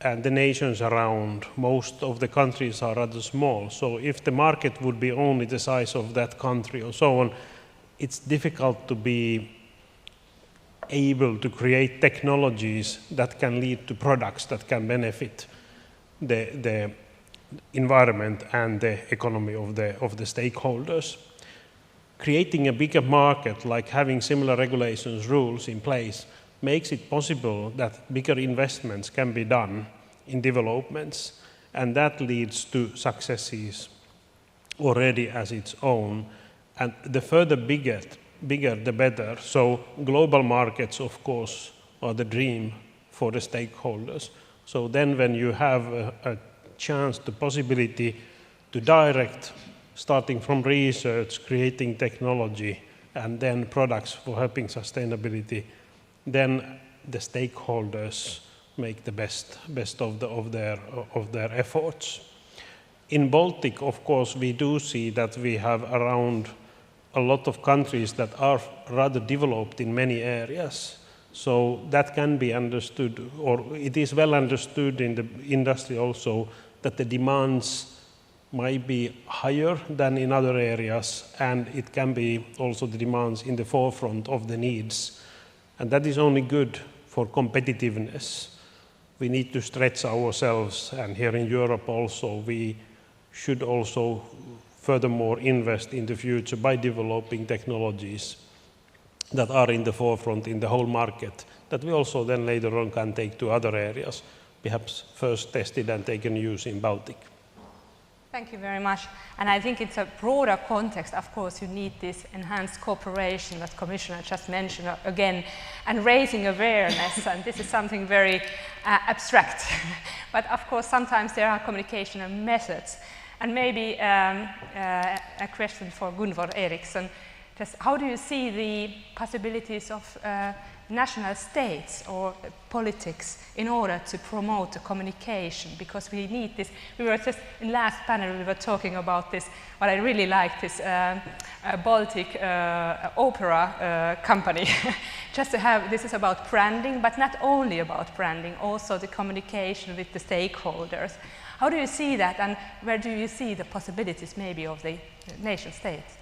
and the nations around, most of the countries are rather small. So if the market would be only the size of that country or so on, it's difficult to be able to create technologies that can lead to products that can benefit the environment and the economy of the stakeholders. Creating a bigger market, like having similar regulations, rules in place, makes it possible that bigger investments can be done in developments, and that leads to successes already as its own. And the further bigger the better. So global markets, of course, are the dream for the stakeholders. So then when you have a chance, the possibility to direct, starting from research, creating technology, and then products for helping sustainability, then the stakeholders make the best of their efforts. In Baltic, of course, we do see that we have around a lot of countries that are rather developed in many areas. So that can be understood, or it is well understood in the industry also, that the demands might be higher than in other areas, and it can be also the demands in the forefront of the needs. And that is only good for competitiveness. We need to stretch ourselves, and here in Europe also, we should also furthermore invest in the future by developing technologies that are in the forefront in the whole market, that we also then later on can take to other areas, perhaps first tested and taken use in Baltic. Thank you very much. And I think it's a broader context. Of course, you need this enhanced cooperation that Commissioner just mentioned again, and raising awareness. And this is something very abstract. But of course, sometimes there are communication methods. And maybe a question for Gunvor Ericson. Just how do you see the possibilities of national states or politics in order to promote the communication? Because we need this. We were just in last panel, we were talking about this, what I really like, this Baltic opera company. Just to have, this is about branding, but not only about branding, also the communication with the stakeholders. How do you see that, and where do you see the possibilities maybe of the nation states?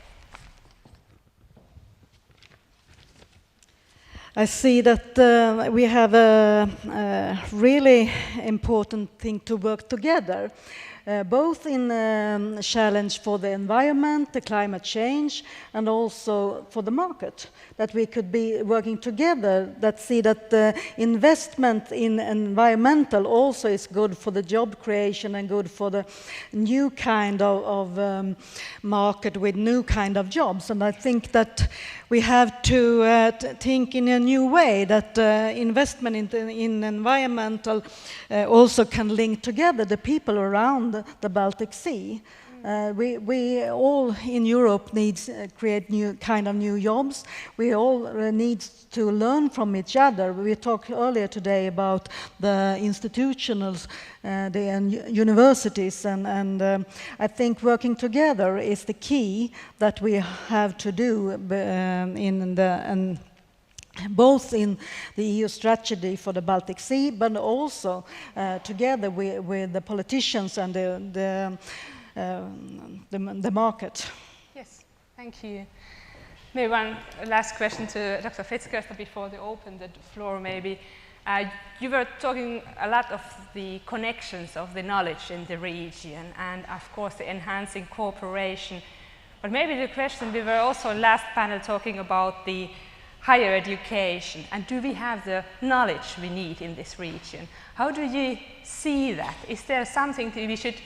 I see that we have a really important thing to work together, both in challenge for the environment, the climate change, and also for the market, that we could be working together, that see that the investment in environmental also is good for the job creation and good for the new kind of market with new kind of jobs. And I think that we have to think in a new way, that investment in environmental also can link together the people around the Baltic Sea. We all in Europe need to create new jobs. We all need to learn from each other. We talked earlier today about the institutions, the universities, and I think working together is the key that we have to do both in the EU strategy for the Baltic Sea, but also together with the politicians and the market. Yes, thank you. Maybe one last question to Dr. Fritz before they open the floor maybe. You were talking a lot of the connections of the knowledge in the region and of course the enhancing cooperation. But maybe the question, we were also last panel talking about the higher education, and do we have the knowledge we need in this region? How do you see that? Is there something that we should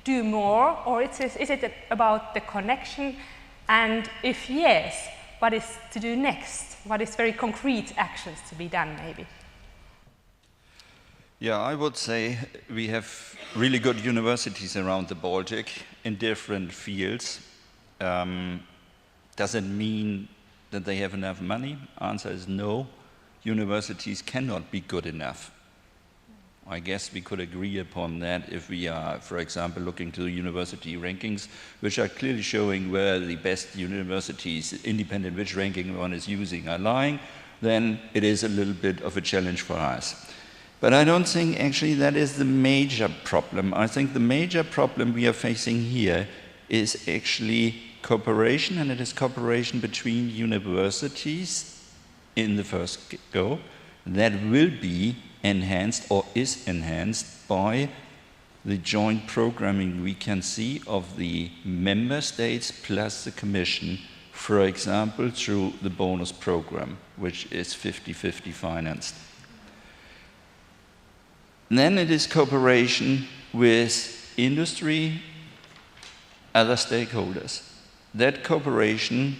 do more, or is it about the connection? And if yes, what is to do next? What is very concrete actions to be done maybe? Yeah, I would say we have really good universities around the Baltic in different fields. Does it mean that they have enough money? Answer is no. Universities cannot be good enough. I guess we could agree upon that if we are, for example, looking to the university rankings, which are clearly showing where the best universities, independent which ranking one is using, are lying, then it is a little bit of a challenge for us. But I don't think actually that is the major problem. I think the major problem we are facing here is actually cooperation, and it is cooperation between universities in the first go that will be enhanced or is enhanced by the joint programming we can see of the member states plus the Commission, for example, through the bonus program, which is 50-50 financed. Then it is cooperation with industry, other stakeholders. That cooperation,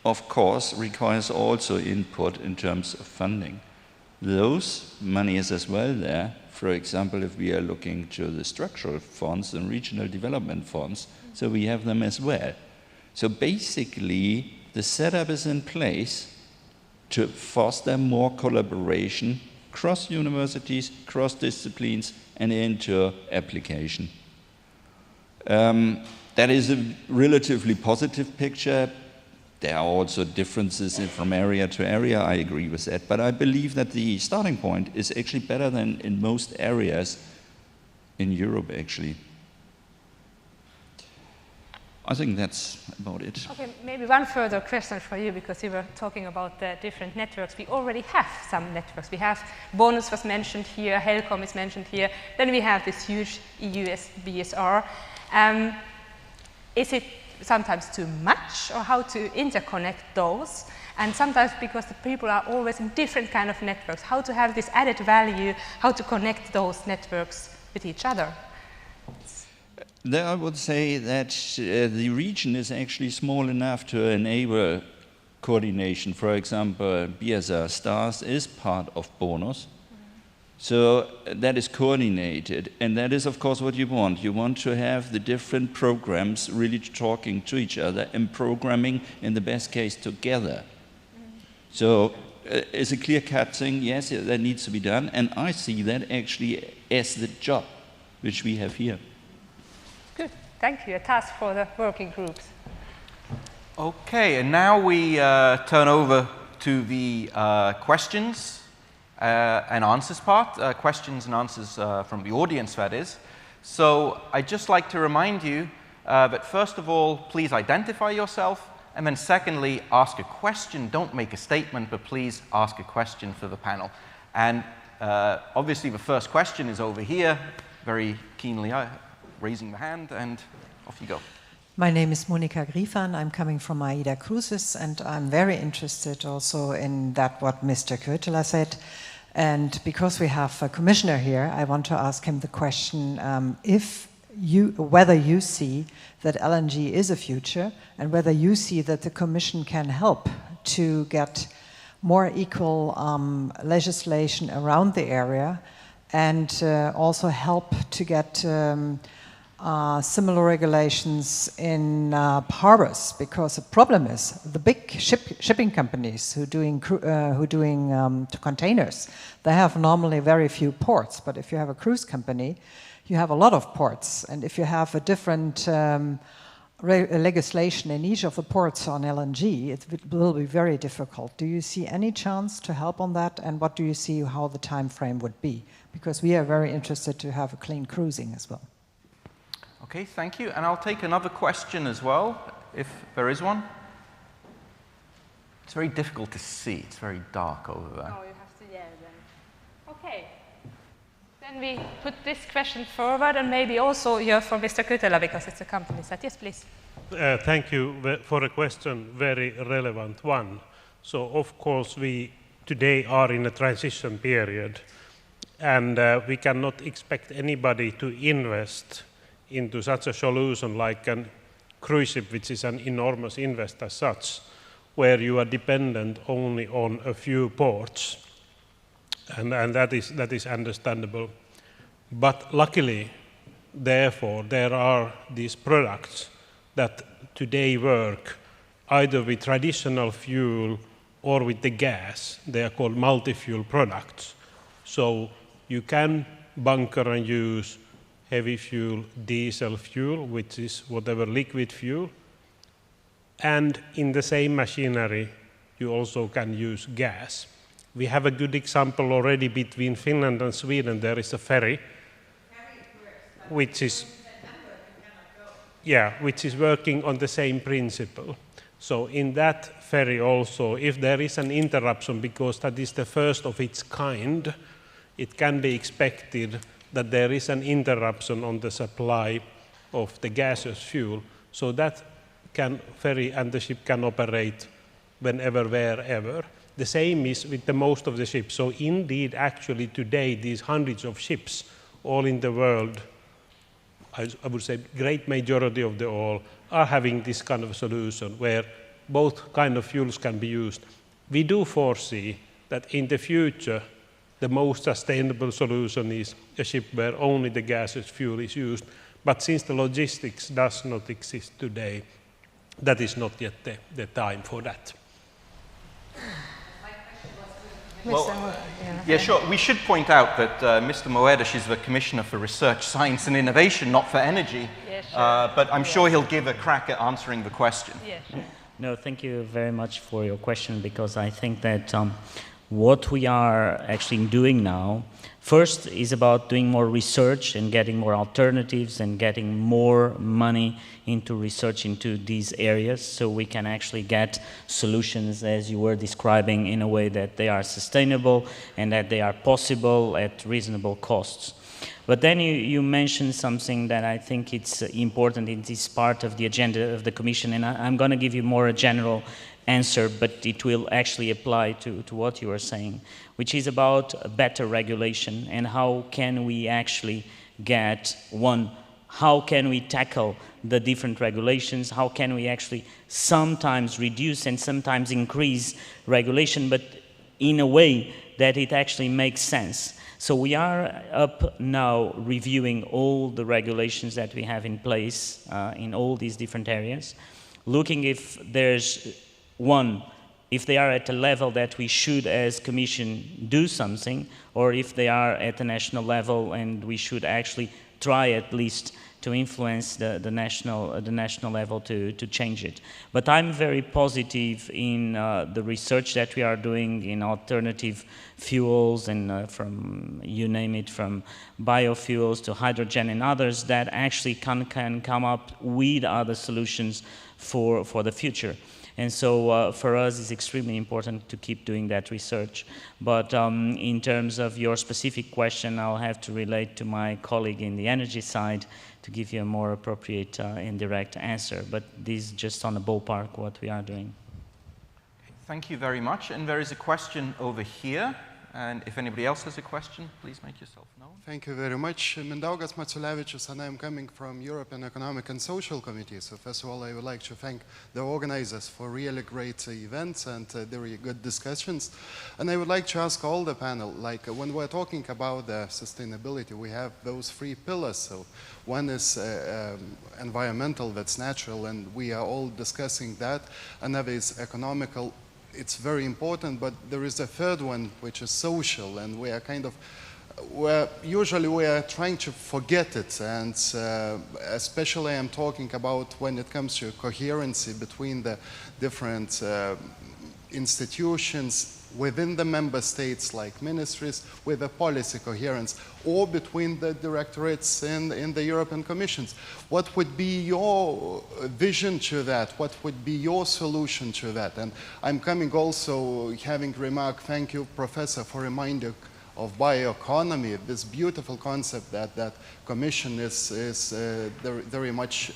of course, requires also input in terms of funding. Those money is as well there. For example, if we are looking to the structural funds and regional development funds, so we have them as well. So basically, the setup is in place to foster more collaboration across universities, cross disciplines, and into application. That is a relatively positive picture. There are also differences from area to area, I agree with that, but I believe that the starting point is actually better than in most areas in Europe, actually. I think that's about it. Okay, maybe one further question for you, because you were talking about the different networks. We already have some networks. We have Bonus was mentioned here, Helcom is mentioned here. Then we have this huge EUSBSR. Is it sometimes too much, or how to interconnect those? And sometimes because the people are always in different kind of networks, how to have this added value, how to connect those networks with each other? There I would say that the region is actually small enough to enable coordination. For example, BSR STARS is part of Bonus. So that is coordinated, and that is of course what you want. You want to have the different programs really talking to each other and programming in the best case together. So it's a clear-cut thing, yes, that needs to be done, and I see that actually as the job which we have here. Good, thank you. A task for the working groups. Okay, and now we turn over to the questions and answers part, questions and answers from the audience, that is. So I'd just like to remind you that first of all, please identify yourself, and then secondly, ask a question. Don't make a statement, but please ask a question for the panel. And obviously the first question is over here, very keenly raising the hand, and off you go. My name is Monika Griefan. I'm coming from AIDA Cruises, and I'm very interested also in that what Mr. Kytölä said. And because we have a commissioner here, I want to ask him the question whether you see that LNG is a future, and whether you see that the Commission can help to get more equal legislation around the area, and also help to get similar regulations in harbors, because the problem is the big shipping companies who doing containers, they have normally very few ports, but if you have a cruise company, you have a lot of ports, and if you have a different legislation in each of the ports on LNG, it will be very difficult. Do you see any chance to help on that, and what do you see how the time frame would be? Because we are very interested to have a clean cruising as well. Okay, thank you. And I'll take another question as well, if there is one. It's very difficult to see. It's very dark over there. Oh, you have to, yeah, then. Okay. Then we put this question forward, and maybe also here for Mr. Kytölä, because it's a company site. Yes, please. Thank you for a question, very relevant one. So, of course, we today are in a transition period, and we cannot expect anybody to invest into such a solution like a cruise ship, which is an enormous invest as such, where you are dependent only on a few ports, and that is understandable. But luckily, therefore, there are these products that today work either with traditional fuel or with the gas. They are called multi-fuel products. So you can bunker and use heavy fuel, diesel fuel, which is whatever liquid fuel. And in the same machinery, you also can use gas. We have a good example already between Finland and Sweden. There is a ferry, which is working on the same principle. So in that ferry also, if there is an interruption, because that is the first of its kind, it can be expected that there is an interruption on the supply of the gaseous fuel, so that ferry and the ship can operate whenever, wherever. The same is with the most of the ships. So indeed, actually today, these hundreds of ships all in the world, I would say great majority of the all, are having this kind of solution where both kind of fuels can be used. We do foresee that in the future, the most sustainable solution is a ship where only the gaseous fuel is used. But since the logistics does not exist today, that is not yet the time for that. Well, yeah, sure. We should point out that Mr. Moedas is the Commissioner for Research, Science and Innovation, not for Energy. Yeah, sure. But I'm sure he'll give a crack at answering the question. Yeah, sure. No, thank you very much for your question, because I think that What we are actually doing now, first is about doing more research and getting more alternatives and getting more money into research into these areas so we can actually get solutions, as you were describing, in a way that they are sustainable and that they are possible at reasonable costs. But then you mentioned something that I think it's important in this part of the agenda of the Commission, and I'm going to give you more a general answer, but it will actually apply to what you are saying, which is about better regulation and how can we actually get, one, how can we tackle the different regulations, how can we actually sometimes reduce and sometimes increase regulation, but in a way that it actually makes sense. So we are up now reviewing all the regulations that we have in place in all these different areas, looking if there's one, if they are at a level that we should as Commission do something, or if they are at the national level and we should actually try at least to influence the national level to change it. But I'm very positive in the research that we are doing in alternative fuels and from, you name it, from biofuels to hydrogen and others that actually can come up with other solutions for the future. And so for us, it's extremely important to keep doing that research. But in terms of your specific question, I'll have to relate to my colleague in the energy side to give you a more appropriate and direct answer. But this is just on a ballpark what we are doing. Thank you very much. And there is a question over here. And if anybody else has a question, please make yourself known. Thank you very much. Mindaugas Maciulevičius, and I'm coming from European Economic and Social Committee. So first of all, I would like to thank the organizers for really great events and very good discussions. And I would like to ask all the panel, like when we're talking about the sustainability, we have those three pillars. So one is environmental, that's natural, and we are all discussing that. Another is economical. It's very important, but there is a third one, which is social, and we are usually we are trying to forget it, and especially I'm talking about when it comes to coherency between the different institutions within the member states, like ministries, with a policy coherence, or between the directorates in the European Commissions. What would be your vision to that? What would be your solution to that? And I'm coming also having remarked, thank you, Professor, for reminding of bioeconomy, this beautiful concept that Commission is very much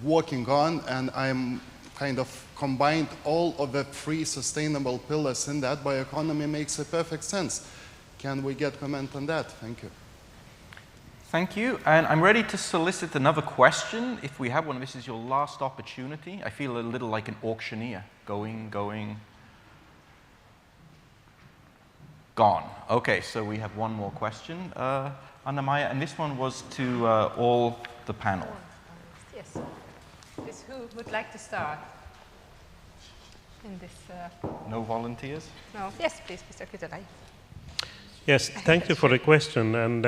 working on, and I'm kind of combined all of the three sustainable pillars in that. Bioeconomy makes a perfect sense. Can we get comment on that? Thank you. Thank you. And I'm ready to solicit another question. If we have one, this is your last opportunity. I feel a little like an auctioneer. Going, gone. Okay, so we have one more question, Anna-Maja, and this one was to all the panel. Yes. Who would like to start in this? No volunteers? No. Yes, please, Mr. Kytölä. Yes, thank you for the question. And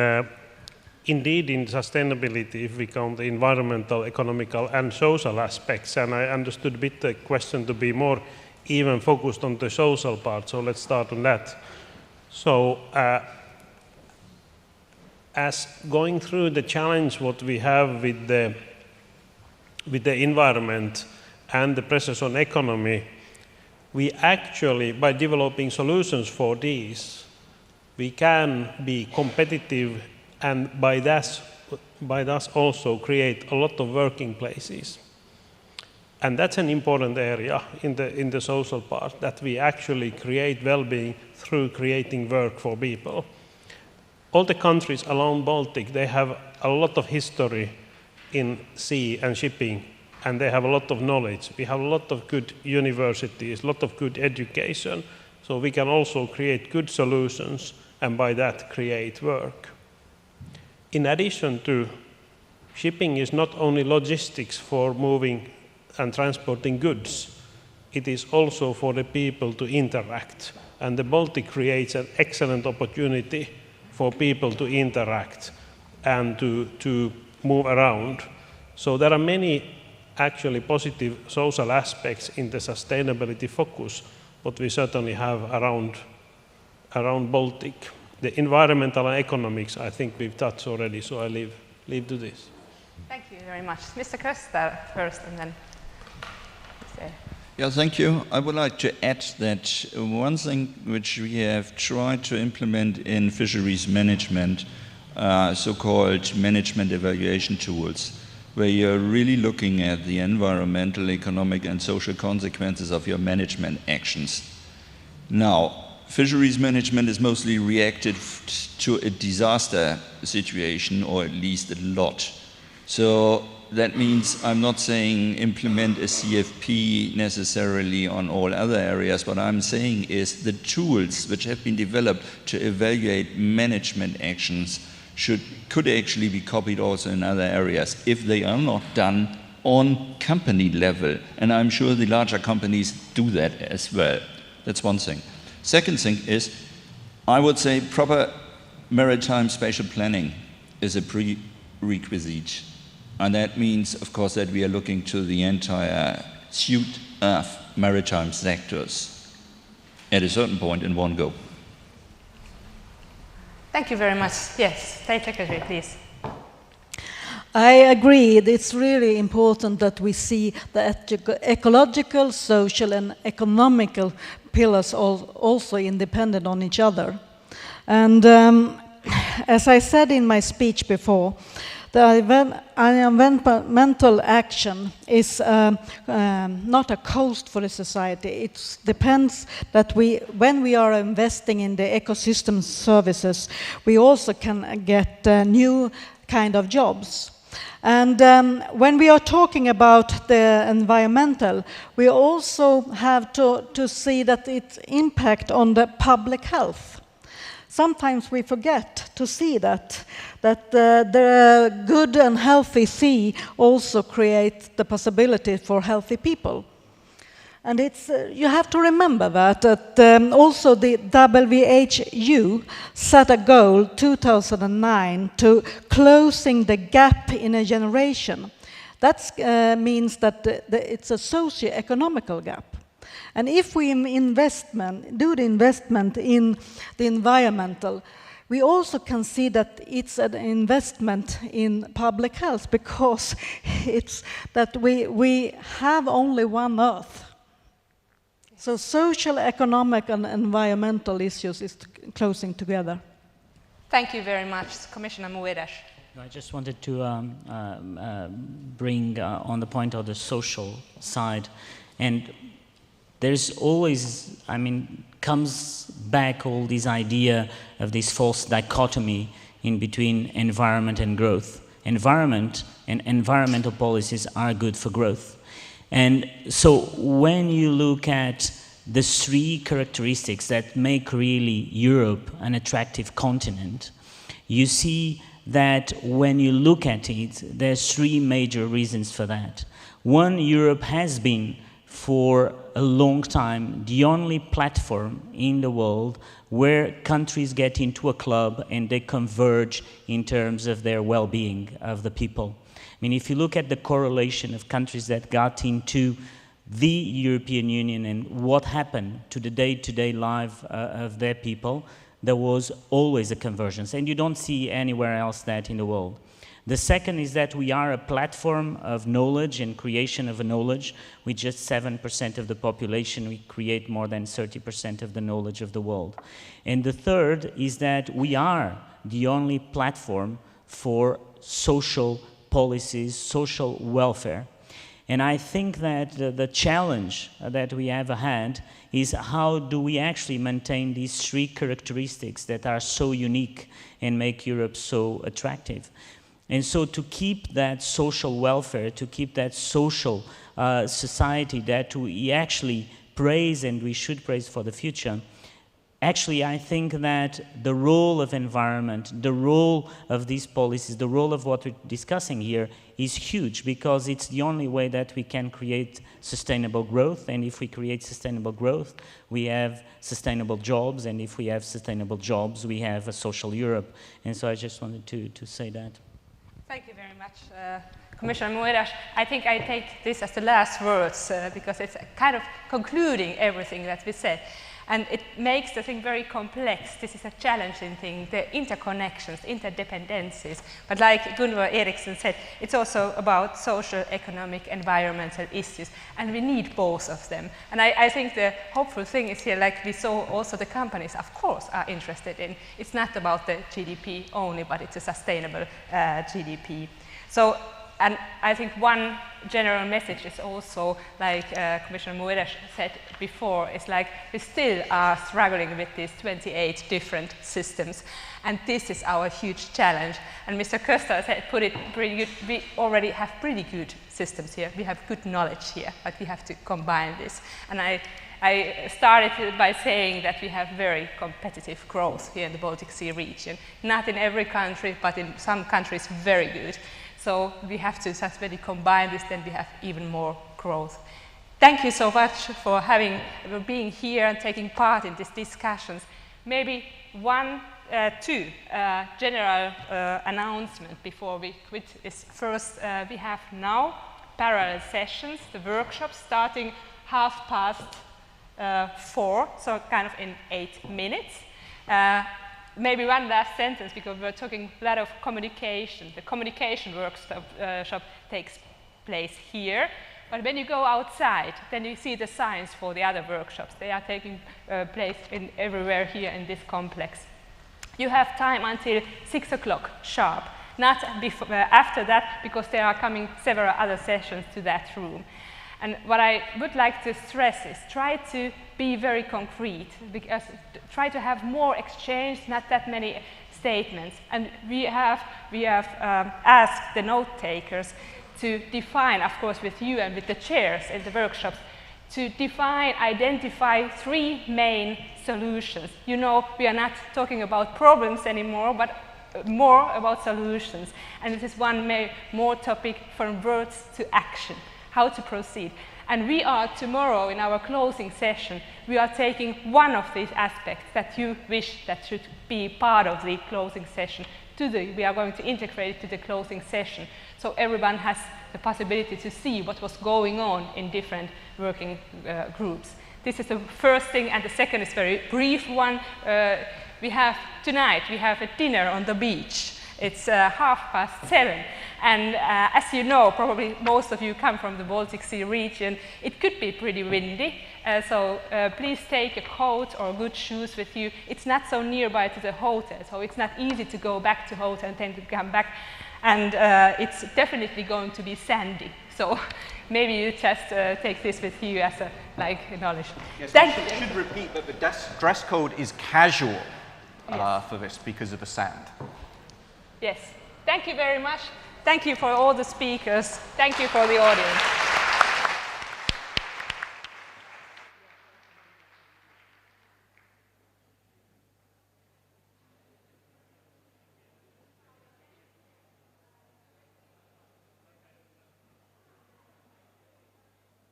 indeed, in sustainability, if we count the environmental, economical, and social aspects, and I understood a bit the question to be more even focused on the social part, so let's start on that. So, as going through the challenge what we have with the environment and the pressures on economy, we actually, by developing solutions for these, we can be competitive and by that also create a lot of working places. And that's an important area in the social part, that we actually create well-being through creating work for people. All the countries along Baltic, they have a lot of history in sea and shipping, and they have a lot of knowledge. We have a lot of good universities, a lot of good education, so we can also create good solutions and by that create work. In addition to shipping is not only logistics for moving and transporting goods, it is also for the people to interact. And the Baltic creates an excellent opportunity for people to interact and to move around. So there are many actually positive social aspects in the sustainability focus, what we certainly have around Baltic. The environmental and economics, I think we've touched already, so I leave to this. Thank you very much. Mr. Koster first, and then. Yeah, thank you. I would like to add that one thing which we have tried to implement in fisheries management, so-called management evaluation tools, where you're really looking at the environmental, economic, and social consequences of your management actions. Now, fisheries management is mostly reactive to a disaster situation, or at least a lot. So that means I'm not saying implement a CFP necessarily on all other areas. What I'm saying is the tools which have been developed to evaluate management actions could actually be copied also in other areas if they are not done on company level. And I'm sure the larger companies do that as well. That's one thing. Second thing is, I would say proper maritime spatial planning is a prerequisite. And that means, of course, that we are looking to the entire suite of maritime sectors at a certain point in one go. Thank you very much. Yes, State Secretary, please. I agree. It's really important that we see the ecological, social, and economical pillars also independent on each other. And as I said in my speech before, the environmental action is not a cost for the society. It depends that when we are investing in the ecosystem services, we also can get new kind of jobs. And when we are talking about the environmental, we also have to see that its impact on the public health. Sometimes we forget to see that the good and healthy sea also creates the possibility for healthy people. And it's, you have to remember that also the WHO set a goal 2009 to closing the gap in a generation. That means that it's a socio-economical gap. And if we do the investment in the environmental, we also can see that it's an investment in public health, because it's that we have only one Earth. So social, economic, and environmental issues is closing together. Thank you very much, Commissioner Moedas. I just wanted to bring on the point of the social side. And there's always, comes back all this idea of this false dichotomy in between environment and growth. Environment and environmental policies are good for growth. And so when you look at the three characteristics that make really Europe an attractive continent, you see that when you look at it, there's three major reasons for that. One, Europe has been for a long time the only platform in the world where countries get into a club and they converge in terms of their well-being of the people. If you look at the correlation of countries that got into the European Union and what happened to the day-to-day life of their people, there was always a convergence, and you don't see anywhere else that in the world. The second is that we are a platform of knowledge and creation of knowledge. With just 7% of the population, we create more than 30% of the knowledge of the world. And the third is that we are the only platform for social policies, social welfare. And I think that the challenge that we have ahead is how do we actually maintain these three characteristics that are so unique and make Europe so attractive. And so to keep that social welfare, to keep that social society that we actually praise and we should praise for the future, actually I think that the role of environment, the role of these policies, the role of what we're discussing here is huge, because it's the only way that we can create sustainable growth. And if we create sustainable growth, we have sustainable jobs. And if we have sustainable jobs, we have a social Europe. And so I just wanted to say that. Thank you very much, Commissioner Moedas, I think I take this as the last words because it's kind of concluding everything that we said. And it makes the thing very complex. This is a challenging thing, the interconnections, interdependencies. But like Gunvor Ericson said, it's also about social, economic, environmental issues. And we need both of them. And I think the hopeful thing is here, like we saw also the companies, of course, are interested in. It's not about the GDP only, but it's a sustainable GDP. So, and I think one general message is also, like Commissioner Moedas said before, is like we still are struggling with these 28 different systems. And this is our huge challenge. And Mr. Koster said, put it pretty good. We already have pretty good systems here. We have good knowledge here, but we have to combine this. And I started by saying that we have very competitive growth here in the Baltic Sea region. Not in every country, but in some countries very good. So we have to just really combine this, then we have even more growth. Thank you so much for being here and taking part in these discussions. Maybe two general announcements before we quit is first, we have now parallel sessions, the workshops starting 4:30, so kind of in 8 minutes. Maybe one last sentence, because we're talking a lot of communication. The communication workshop takes place here. But when you go outside, then you see the signs for the other workshops. They are taking place everywhere here in this complex. You have time until 6 o'clock sharp. Not before, after that, because there are coming several other sessions to that room. And what I would like to stress is try to be very concrete, because try to have more exchange, not that many statements. And we have asked the note takers to define, of course with you and with the chairs in the workshops, to identify 3 main solutions. You know, we are not talking about problems anymore, but more about solutions. And this is one more topic, from words to action. How to proceed. And we are tomorrow in our closing session, we are taking one of these aspects that you wish that should be part of the closing session. We are going to integrate it to the closing session, so everyone has the possibility to see what was going on in different working groups. This is the first thing, and the second is a very brief one. Tonight we have a dinner on the beach. It's 7:30, and as you know, probably most of you come from the Baltic Sea region. It could be pretty windy, so please take a coat or good shoes with you. It's not so nearby to the hotel, so it's not easy to go back to hotel and then to come back. And it's definitely going to be sandy, so maybe you just take this with you as a knowledge. Yes, I should repeat that the dress code is casual for this because of the sand. Yes. Thank you very much. Thank you for all the speakers. Thank you for the audience.